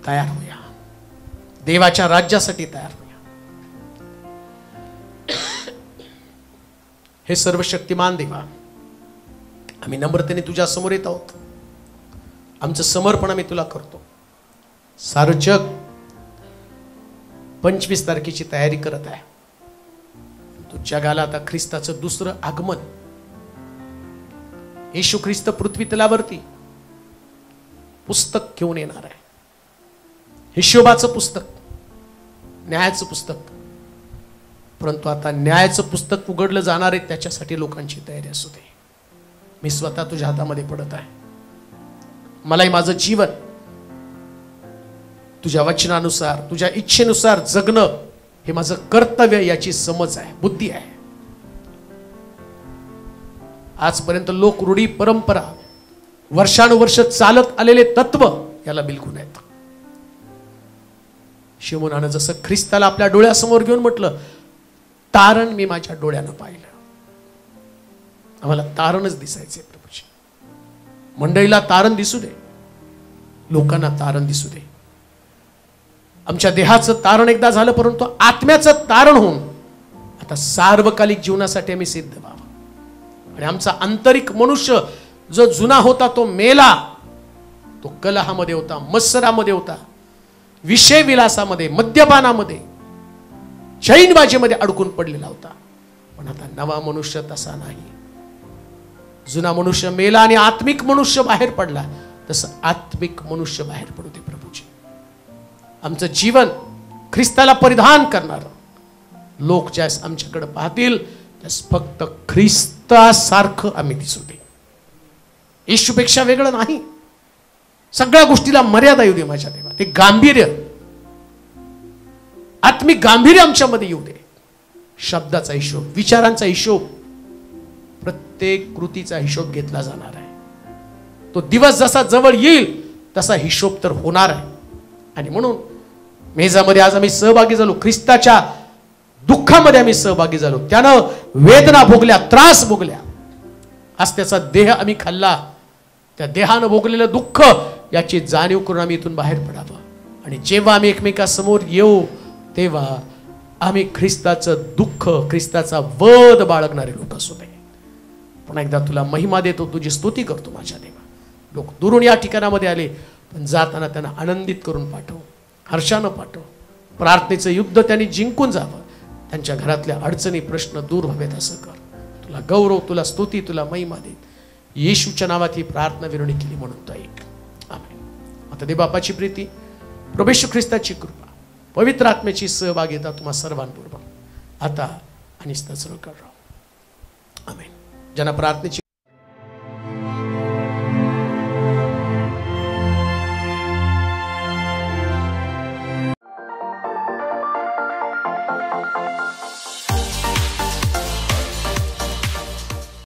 तयार होऊया, देवाच्या राज्यासाठी तयार होऊया. हे सर्वशक्तिमान देवा, आम्ही नम्रतेने तुझ्या समोर येत आहोत. आमचं समर्पण आम्ही तुला करतो. सारं जग 25 तारखेची तयारी करत आहे. तू जगाला आता ख्रिस्ताचं दुसरं आगमन, येशू ख्रिस्त पृथ्वी तलावरती पुस्तक घेऊन येणार आहे. हिशोबाचं पुस्तक, न्यायाचं पुस्तक. परंतु आता न्यायाचं पुस्तक उघडलं जाणार आहे, त्याच्यासाठी लोकांची तयारी असू दे. मी स्वतः तुझ्या हातामध्ये पडत आहे. मलाही माझं जीवन तुझ्या वचनानुसार, तुझ्या इच्छेनुसार जगणं हे माझं कर्तव्य, याची समज आहे, बुद्धी आहे. आजपर्यंत लोक रूढी, परंपरा, वर्षानुवर्ष चालत आलेले तत्व याला बिलकुल आहेत. शिमोनानं जसं ख्रिस्ताला आपल्या डोळ्यासमोर घेऊन म्हटलं, तारण मी माझ्या डोळ्यानं पाहिलं. आम्हाला तारणच दिसायचे प्रभूजी. मंडळीला तारण दिसू दे, लोकांना तारण दिसू दे. आमच्या देहाचं तारण एकदा झालं, परंतु आत्म्याचं तारण होऊन आता सार्वकालिक जीवनासाठी आम्ही सिद्ध व्हावं. आणि आमचा आंतरिक मनुष्य जो जुना होता तो मेला. तो कलहामध्ये होता, मत्सरामध्ये होता, विषय विलासामध्ये, मद्यपानामध्ये, चैनबाजीमध्ये अडकून पडलेला होता. पण आता नवा मनुष्य तसा नाही. जुना मनुष्य मेला आणि आत्मिक मनुष्य बाहेर पडला. तसं आत्मिक मनुष्य बाहेर पडू दे प्रभूजी. आमचं जीवन ख्रिस्ताला परिधान करणार लोक ज्यास आमच्याकडे पाहतील त्यास फक्त ख्रिस्तासारखं आम्ही दिसू दे. येशूपेक्षा वेगळं नाही. सगळ्या गोष्टीला मर्यादा येऊ दे माझ्या देवा. ते गांभीर्य, आत्मिक गांभीर्य आमच्यामध्ये येऊ दे. शब्दाचा हिशोब, विचारांचा हिशोब, प्रत्येक कृतीचा हिशोब घेतला जाणार आहे. तो दिवस जसा जवळ येईल तसा हिशोब तर होणार आहे. आणि म्हणून मेजामध्ये आज आम्ही सहभागी झालो, ख्रिस्ताच्या दुःखामध्ये आम्ही सहभागी झालो, त्यानं वेदना भोगल्या, त्रास भोगल्या, आज त्याचा देह आम्ही खाल्ला, त्या देहानं भोगलेलं दुःख याची जाणीव करून आम्ही इथून बाहेर पडावं. आणि जेव्हा आम्ही एकमेकांसमोर येऊ तेव्हा आम्ही ख्रिस्ताचं दुःख, ख्रिस्ताचा वध बाळगणारे लोक असू दे. पुन्हा एकदा तुला महिमा देतो, तुझी स्तुती करतो माझ्या देवा. लोक दुरून या ठिकाणामध्ये आले, पण जाताना त्यांना आनंदित करून पाठव, हर्षानं पाठव. प्रार्थनेचं युद्ध त्यांनी जिंकून जावं, त्यांच्या घरातल्या अडचणी प्रश्न दूर व्हावेत असं कर. तुला गौरव, तुला स्तुती, तुला महिमा देत येशूच्या नावात ही प्रार्थना विनवणी केली म्हणून तो ऐक. आमेन. आता दे बापाची प्रीती, प्रभू येशू ख्रिस्ताची कृपा, पवित्र आत्म्याची सहभागिता तुम्हा सर्वांबरोबर आता आणि सदैव कर. आमेन. ज्यांना प्रार्थनेची